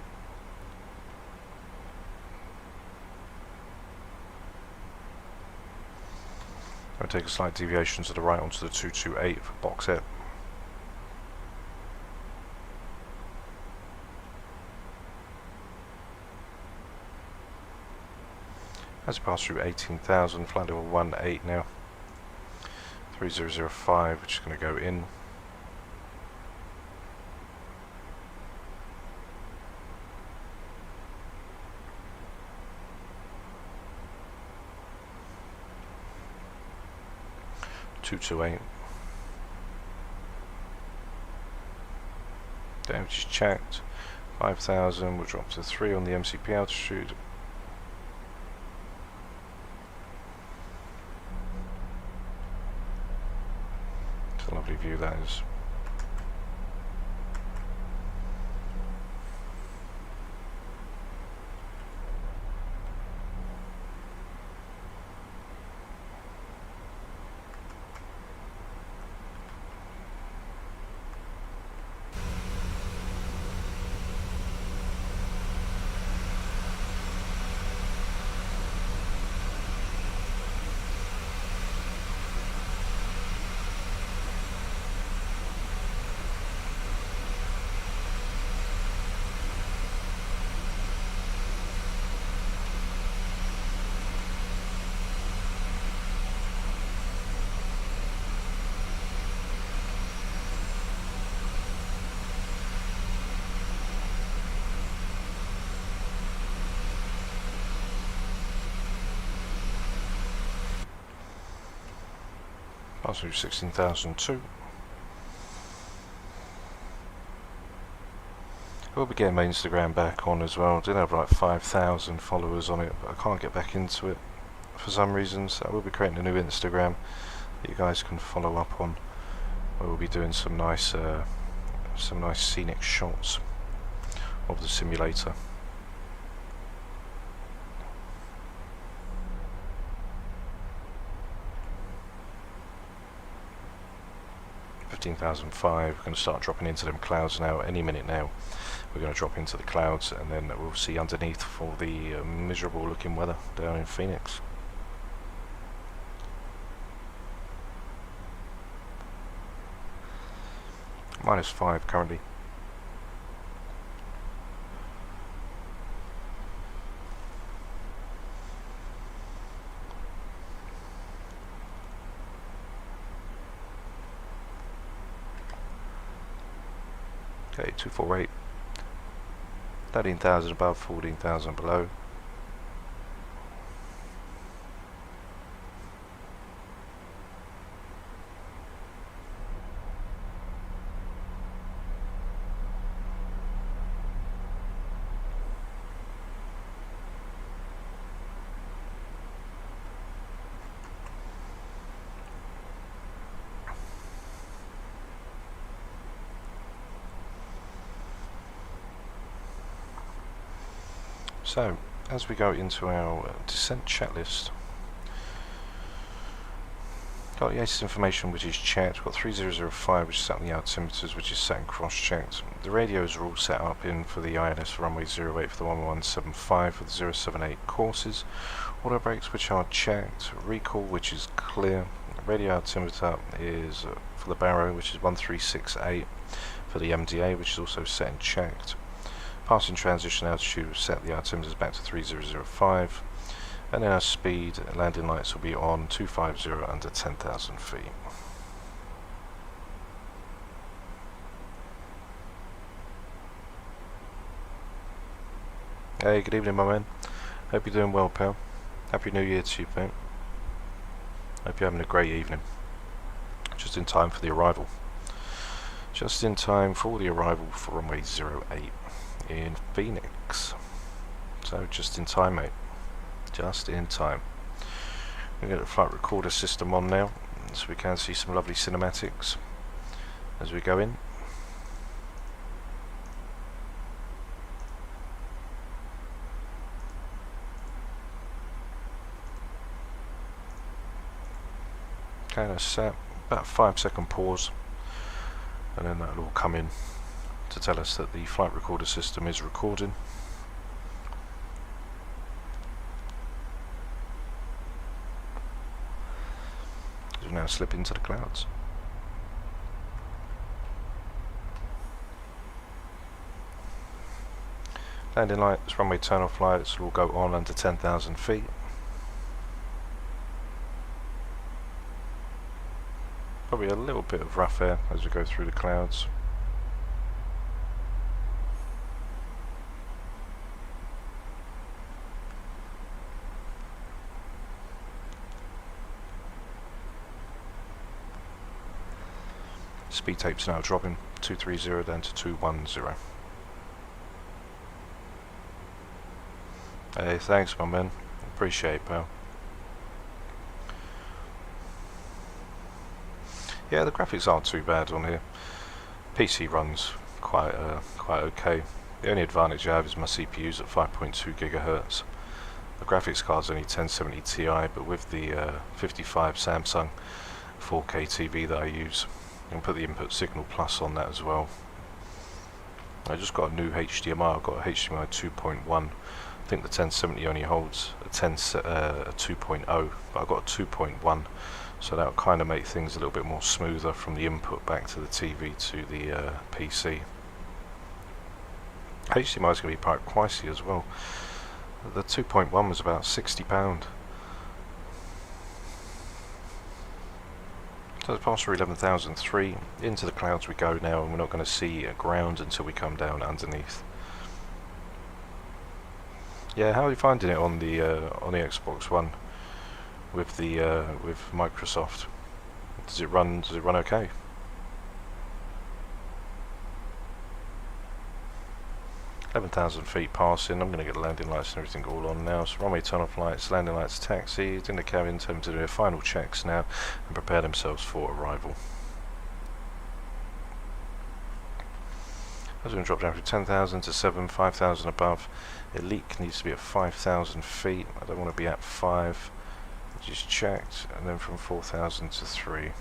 I'll take a slight deviation to the right onto the 228 for box it. As we pass through 18,000, flight level 18 now. 3005, which is going to go in. .228. Damage is checked. 5,000, we'll drop to 3 on the MCP altitude. It's a lovely view that is. Pass through 16,002. I will be getting my Instagram back on as well. I did have like 5,000 followers on it, but I can't get back into it for some reasons. I will be creating a new Instagram that you guys can follow up on, where we'll be doing some nice scenic shots of the simulator. 15,005, we're going to start dropping into them clouds now. Any minute now we're going to drop into the clouds, and then we'll see underneath for the miserable looking weather down in Phoenix. -5 currently. Okay, 248. 13,000 above, 14,000 below. So, as we go into our descent checklist, got the ASUS information which is checked. We've got 3005 which is set on the altimeters, which is set and cross-checked. The radios are all set up in for the INS runway 08 for the 1175 for the 078 courses. Auto brakes which are checked. Recall which is clear. radio altimeter is for the Barrow, which is 1368. For the MDA, which is also set and checked. Passing transition altitude, we've set the altimeters back to 3005. And then our speed, landing lights will be on 250 under 10,000 feet. Hey, good evening, my man. Hope you're doing well, pal. Happy New Year to you, mate. Hope you're having a great evening. Just in time for the arrival. Just in time for the arrival for Runway 08 in Phoenix. So just in time, mate. Just in time. We're going to get the flight recorder system on now, so we can see some lovely cinematics as we go in. Okay, that's set. About a 5-second pause, and then that'll all come in to tell us that the flight recorder system is recording. We'll now slip into the clouds. Landing lights, runway turn-off lights will go on under 10,000 feet. Probably a little bit of rough air as we go through the clouds. Speed tape's now dropping, 230 down to 210. Hey, thanks, my man. Appreciate it, pal. Yeah, the graphics aren't too bad on here. PC runs quite okay. The only advantage I have is my CPU's at 5.2 GHz. The graphics card's only 1070 Ti, but with the 55 Samsung 4K TV that I use, you can put the input signal plus on that as well. I just got a new HDMI. I've got a HDMI 2.1. I think the 1070 only holds a 2.0, but I've got a 2.1. So that'll kind of make things a little bit more smoother from the input back to the TV to the PC. HDMI is going to be quite pricey as well. The 2.1 was about £60. So it's past 11,003. Into the clouds we go now, and we're not going to see ground until we come down underneath. Yeah, how are you finding it on the Xbox One? With the with Microsoft, does it run okay? $11,000 feet passing. I'm going to get the landing lights and everything all on now. So runway turn off lights, landing lights, taxi. In the cabin, tell them to do their final checks now and prepare themselves for arrival. I was going to drop down from 10,000 to 7, 5,000 above. Elite needs to be at 5,000 feet. I don't want to be at 5. Just checked, and then from 4,000 to 3.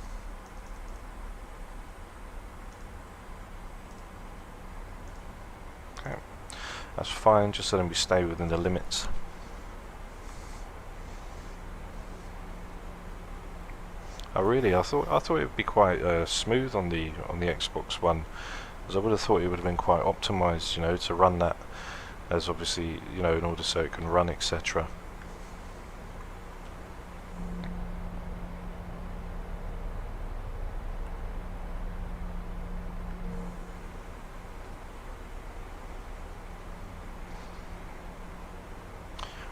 Okay, that's fine. Just so that we stay within the limits. I thought it would be quite smooth on the Xbox One, as I would have thought it would have been quite optimized, you know, to run that as obviously, you know, in order so it can run, etc.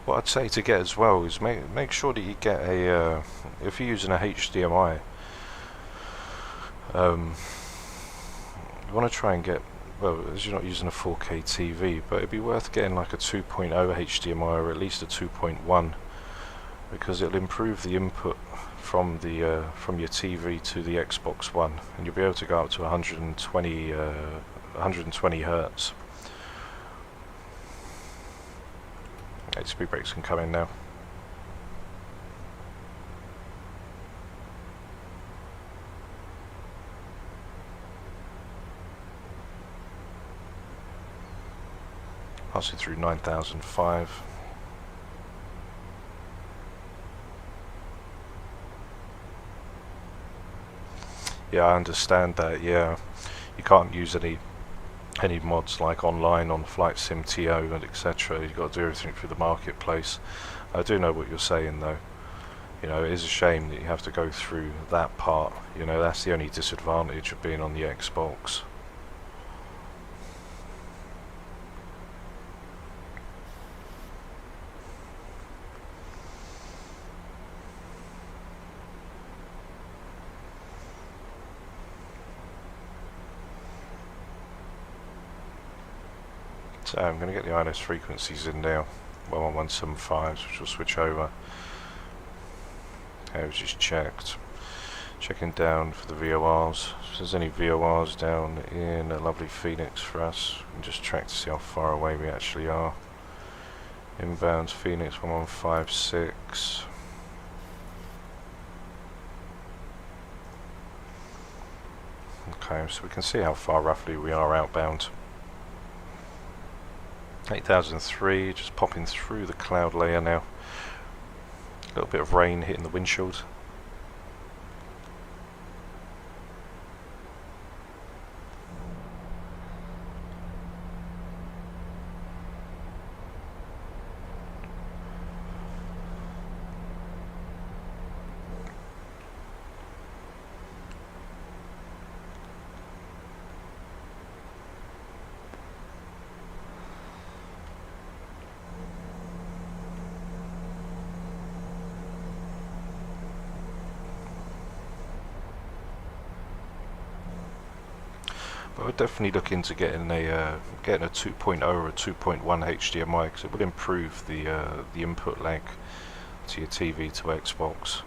What I'd say to get as well is make sure that you get a if you're using a HDMI, you want to try and get, well, as you're not using a 4K TV, but it'd be worth getting like a 2.0 HDMI or at least a 2.1, because it'll improve the input from the from your TV to the Xbox One, and you'll be able to go up to 120 Hertz. Speed brakes can come in now. Passing through 9,005. Yeah, I understand that. Yeah, you can't use any mods like online on Flight Sim TO and etc. You've got to do everything through the marketplace. I do know what you're saying though. You know, it is a shame that you have to go through that part. You know, that's the only disadvantage of being on the Xbox. So I'm going to get the INS frequencies in now, 11175s, which will switch over. Okay, we've just checked. Checking down for the VORs. If there's any VORs down in a lovely Phoenix for us, we can just track to see how far away we actually are. Inbound Phoenix 1156. Okay, so we can see how far roughly we are outbound. 8003, just popping through the cloud layer now. A little bit of rain hitting the windshield. But we're definitely looking to getting a 2.0 or a 2.1 HDMI, because it would improve the input lag to your TV to Xbox.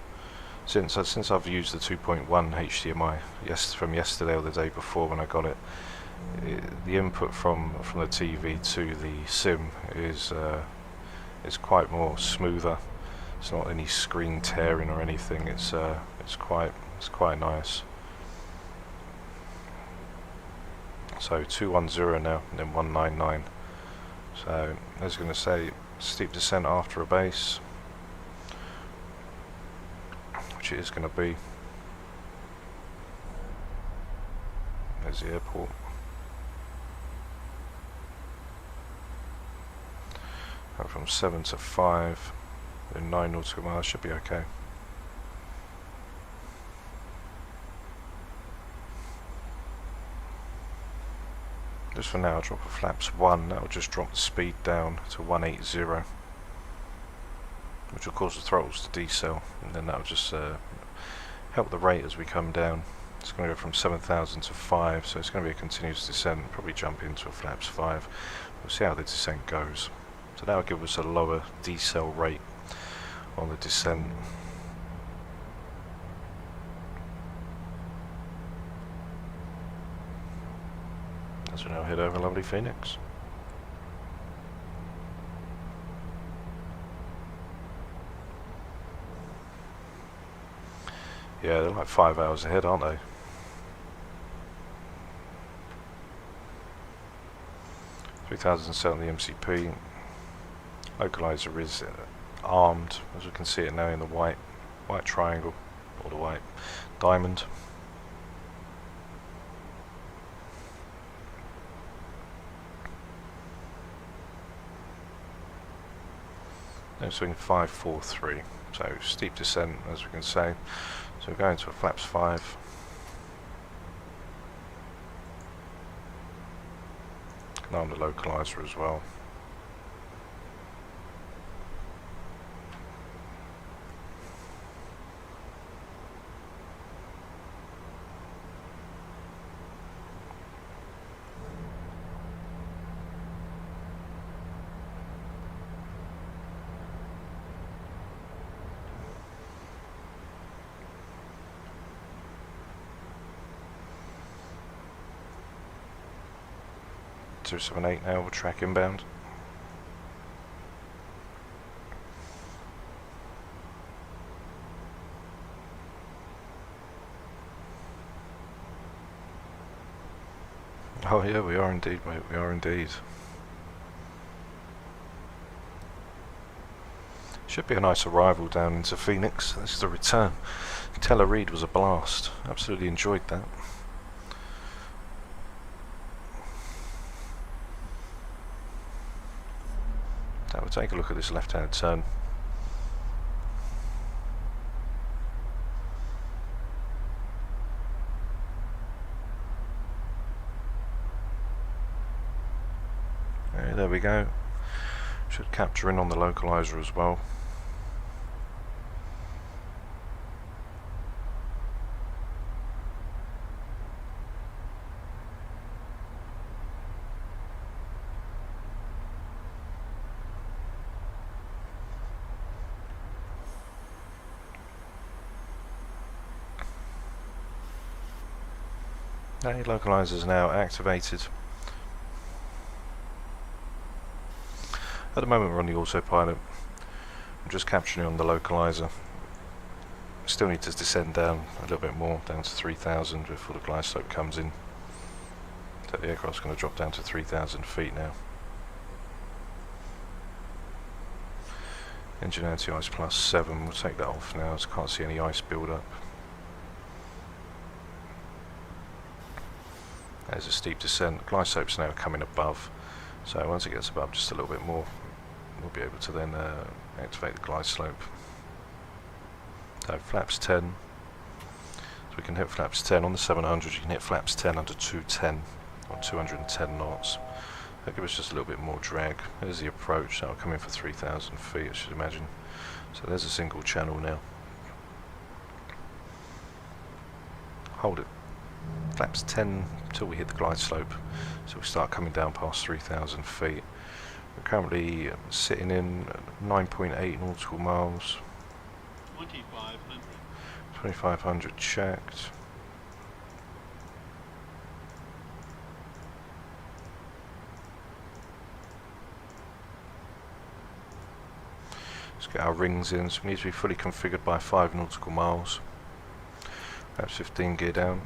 Since I've used the 2.1 HDMI from yesterday or the day before when I got it, the input from the TV to the sim is quite more smoother. It's not any screen tearing or anything. It's quite nice. So 210 now, and then 199. So I was going to say steep descent after a base, which it is going to be. There's the airport. Go from 7 to 5, then 9 nautical miles should be okay. Just for now, I'll drop a flaps 1, that will just drop the speed down to 180, which will cause the throttles to decel, and then that will just help the rate as we come down. It's going to go from 7,000 to 5, so it's going to be a continuous descent, probably jump into a flaps 5. We'll see how the descent goes. So that will give us a lower decel rate on the descent. As we now head over lovely Phoenix. Yeah, they're like 5 hours ahead, aren't they? $3,007 on the MCP. Localiser is armed, as we can see it now in the white triangle, or the white diamond. Now swing 543, so steep descent as we can say. So we're going to a flaps 5. And on the localiser as well. So 78 now, we'll track inbound. Oh yeah, we are indeed, mate, we are indeed. Should be a nice arrival down into Phoenix. This is the return. Telluride was a blast. Absolutely enjoyed that. Now we'll take a look at this left-hand turn. There we go. Should capture in on the localizer as well. Okay, localizer is now activated. At the moment we're on the autopilot. I'm just capturing on the localizer. Still need to descend down a little bit more, down to 3,000 before the glide slope comes in. So the aircraft's going to drop down to 3,000 feet now. Engine anti-ice plus 7, we'll take that off now as I can't see any ice build up. There's a steep descent. Glide slope's now coming above, so once it gets above just a little bit more, we'll be able to then activate the glide slope. So flaps 10, so we can hit flaps 10 on the 700. You can hit flaps 10 under 210 on 210 knots. That'll give us just a little bit more drag. There's the approach. That'll come in for 3,000 feet, I should imagine. So there's a single channel now. Hold it. Flaps 10 until we hit the glide slope, so we start coming down past 3,000 feet. We're currently sitting in 9.8 nautical miles. 2,500 checked. Let's get our rings in, so we need to be fully configured by 5 nautical miles. Perhaps 15 gear down.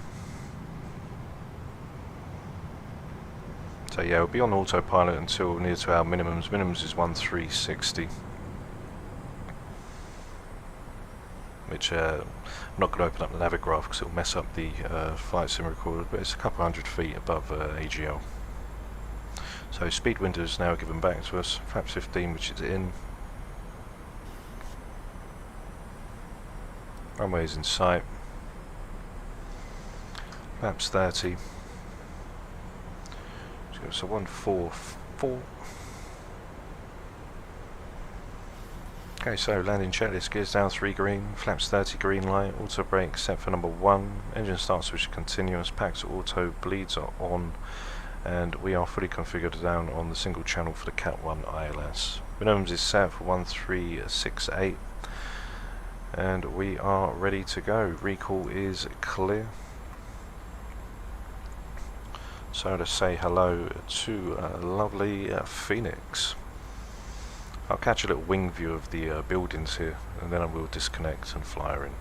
So yeah, we'll be on autopilot until near to our minimums. Minimums is 1360. Which I'm not going to open up the Navigraph because it will mess up the flight sim recorder, but it's a couple hundred feet above AGL. So speed window is now given back to us. Flaps 15, which is in. Runway is in sight. Flaps 30. So 144. Okay, so landing checklist, gears down 3 green, flaps 30 green light, auto brake set for number 1, engine start switch continuous, packs auto, bleeds are on, and we are fully configured down on the single channel for the Cat 1 ILS. Minimums is set for 1368, and we are ready to go. Recall is clear. So to say hello to lovely Phoenix. I'll catch a little wing view of the buildings here, and then I will disconnect and fly her in.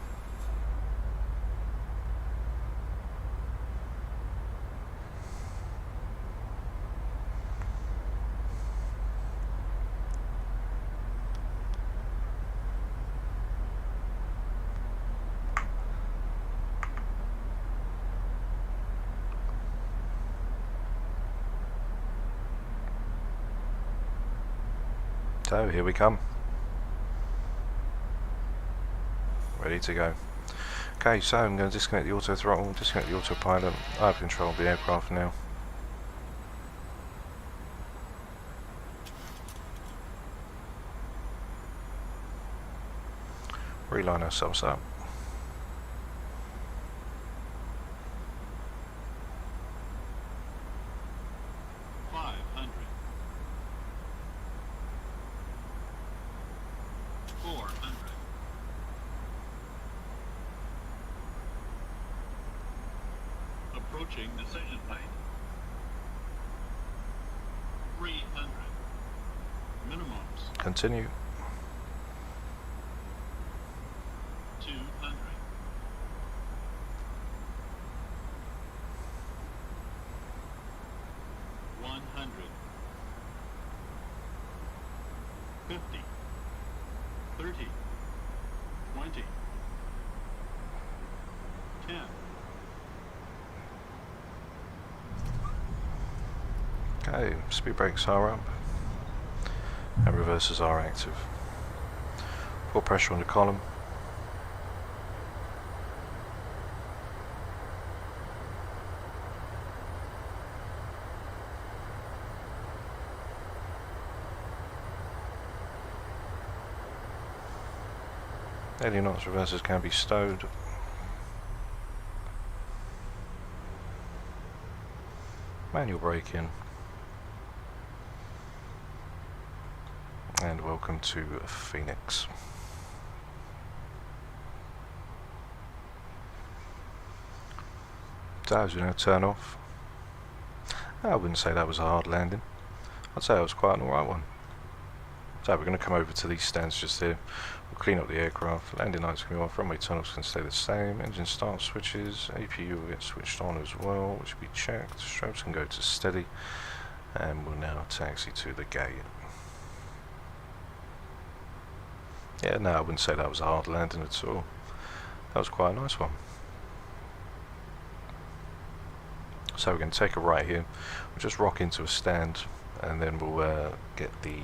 So here we come. Ready to go. Okay, so I'm going to disconnect the auto throttle, disconnect the autopilot. I have control of the aircraft now. Reline ourselves up. Approaching decision height. 300. Minimums. Continue. 200. 100. 50. 30, 20, 10. Okay, speed brakes are up and reversers are active. Full pressure on the column. Any knots reversers can be stowed. Manual braking. And welcome to Phoenix. So as you know, turn off. I wouldn't say that was a hard landing. I'd say it was quite an alright one. So we're going to come over to these stands just here. We'll clean up the aircraft. Landing lights can be off. Runway tunnels can stay the same. Engine start switches. APU will get switched on as well, which will be checked. Strobes can go to steady. And we'll now taxi to the gate. Yeah, no, I wouldn't say that was a hard landing at all. That was quite a nice one. So we're going to take a right here. We'll just rock into a stand, and then we'll get the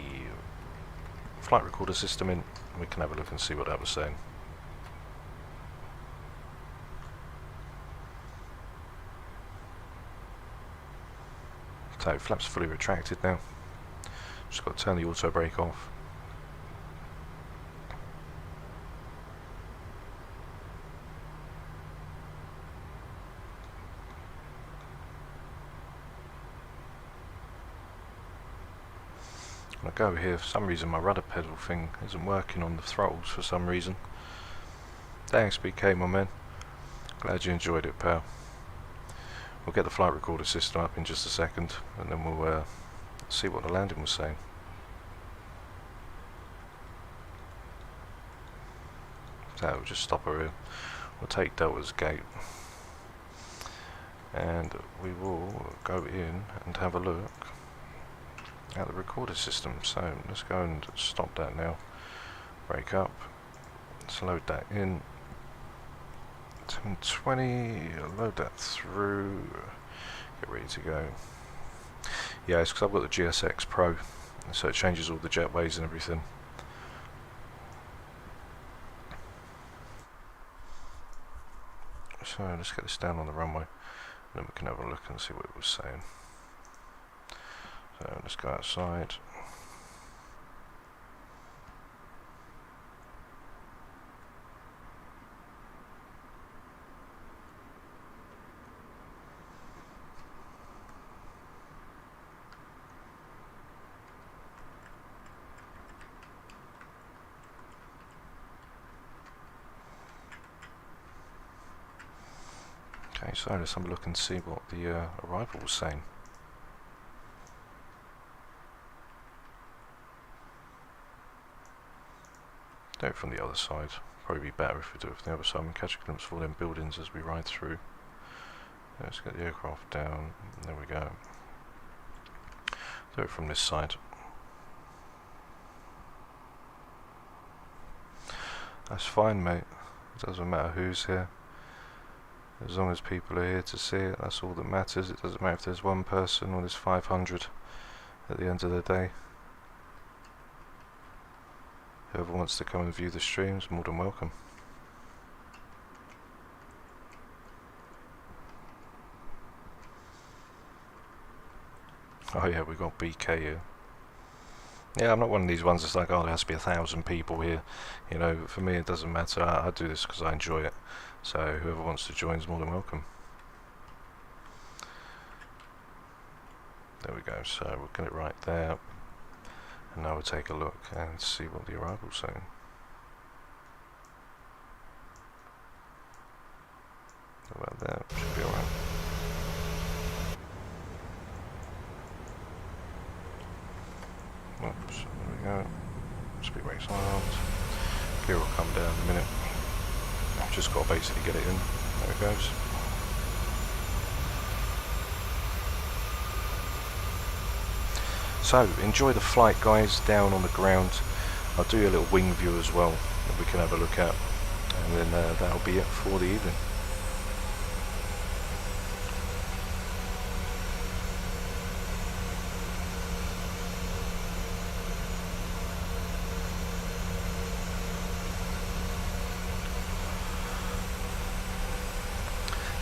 flight recorder system in. We can have a look and see what that was saying. So flaps fully retracted now. Just got to turn the auto brake off. I go here, for some reason my rudder pedal thing isn't working on the throttles for some reason. Thanks BK my man, glad you enjoyed it pal. We'll get the flight recorder system up in just a second and then we'll see what the landing was saying. So we'll just stop her here, we'll take Delta's gate and we will go in and have a look at the recorder system. So let's go and stop that now, brake up, let's load that in, 1020, load that through, get ready to go. Yeah, it's because I've got the GSX Pro, so it changes all the jetways and everything. So let's get this down on the runway and then we can have a look and see what it was saying. So let's go outside. Okay, so let's have a look and see what the arrival was saying. Do it from the other side. Probably be better if we do it from the other side and catch a glimpse of all them buildings as we ride through. Let's get the aircraft down. There we go. Do it from this side. That's fine, mate. It doesn't matter who's here. As long as people are here to see it, that's all that matters. It doesn't matter if there's one person or there's 500 at the end of the day. Whoever wants to come and view the streams, more than welcome. Oh yeah, we got BK here. Yeah, I'm not one of these ones that's like, oh, there has to be 1,000 people here. You know, for me it doesn't matter. I do this because I enjoy it. So whoever wants to join is more than welcome. There we go, so we'll get it right there. And now we'll take a look and see what the arrival's saying. How about that? Should be alright. Oops, there we go. Speed brakes armed. Gear will come down in a minute. I've just got to basically get it in. There it goes. So, enjoy the flight guys down on the ground. I'll do a little wing view as well that we can have a look at, and then that'll be it for the evening.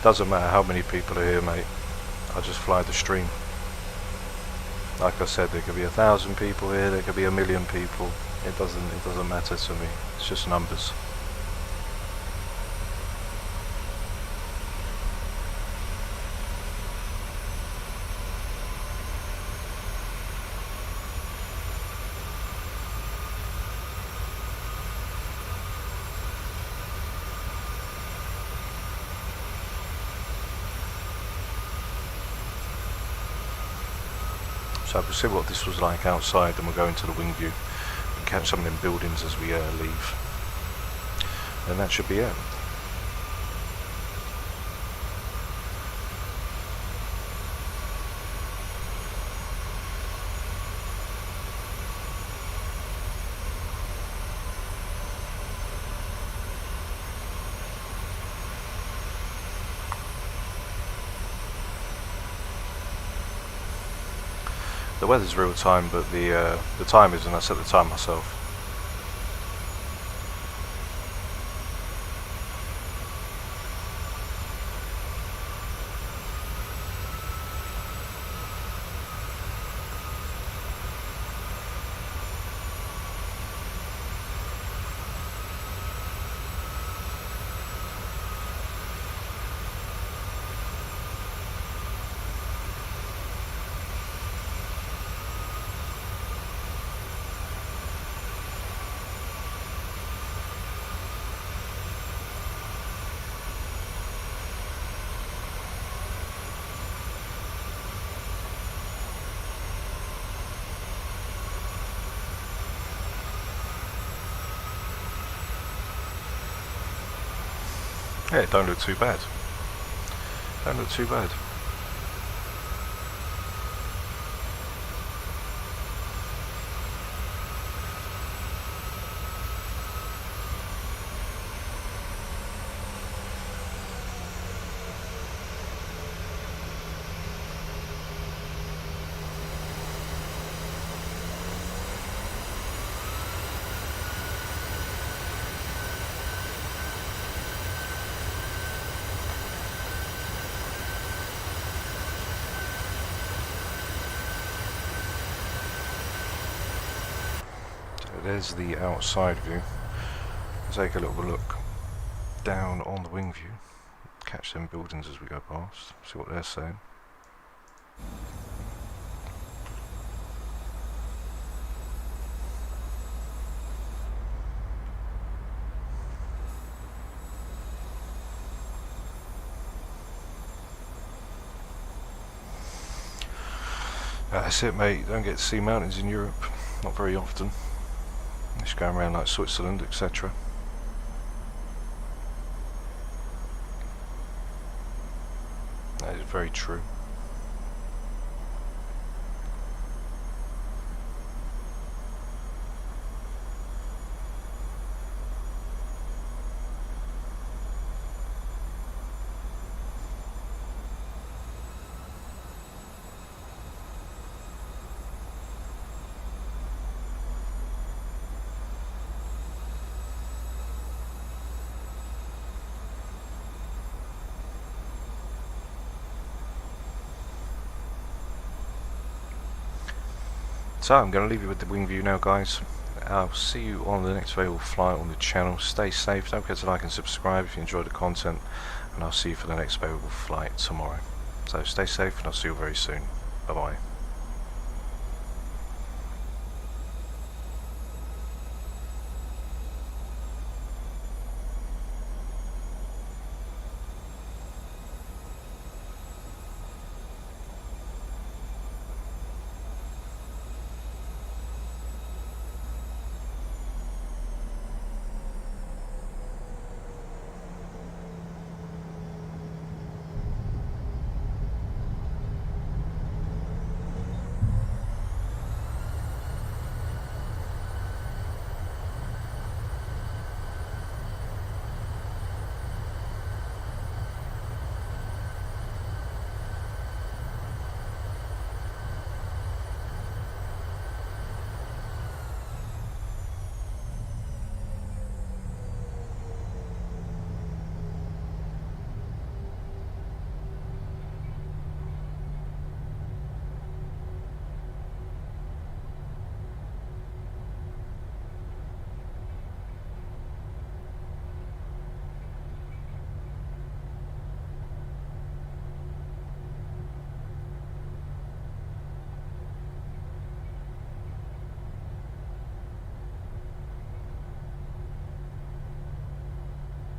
Doesn't matter how many people are here, mate. I just fly the stream. Like I said, there could be 1,000 people here, there could be 1,000,000 people. It doesn't matter to me. It's just numbers. So we'll see what this was like outside, then we'll go into the wing view and catch some of them buildings as we leave. And that should be it. The weather's real time, but the time isn't. I set the time myself. Yeah, it don't look too bad. Don't look too bad. There's the outside view. Let's take a little look down on the wing view, catch them buildings as we go past, see what they're saying. That's it, mate. You don't get to see mountains in Europe, not very often. Just going around like Switzerland, etc. That is very true. So I'm going to leave you with the wing view now, guys. I'll see you on the next available flight on the channel. Stay safe, don't forget to like and subscribe if you enjoyed the content, and I'll see you for the next available flight tomorrow. So stay safe, and I'll see you very soon. Bye bye.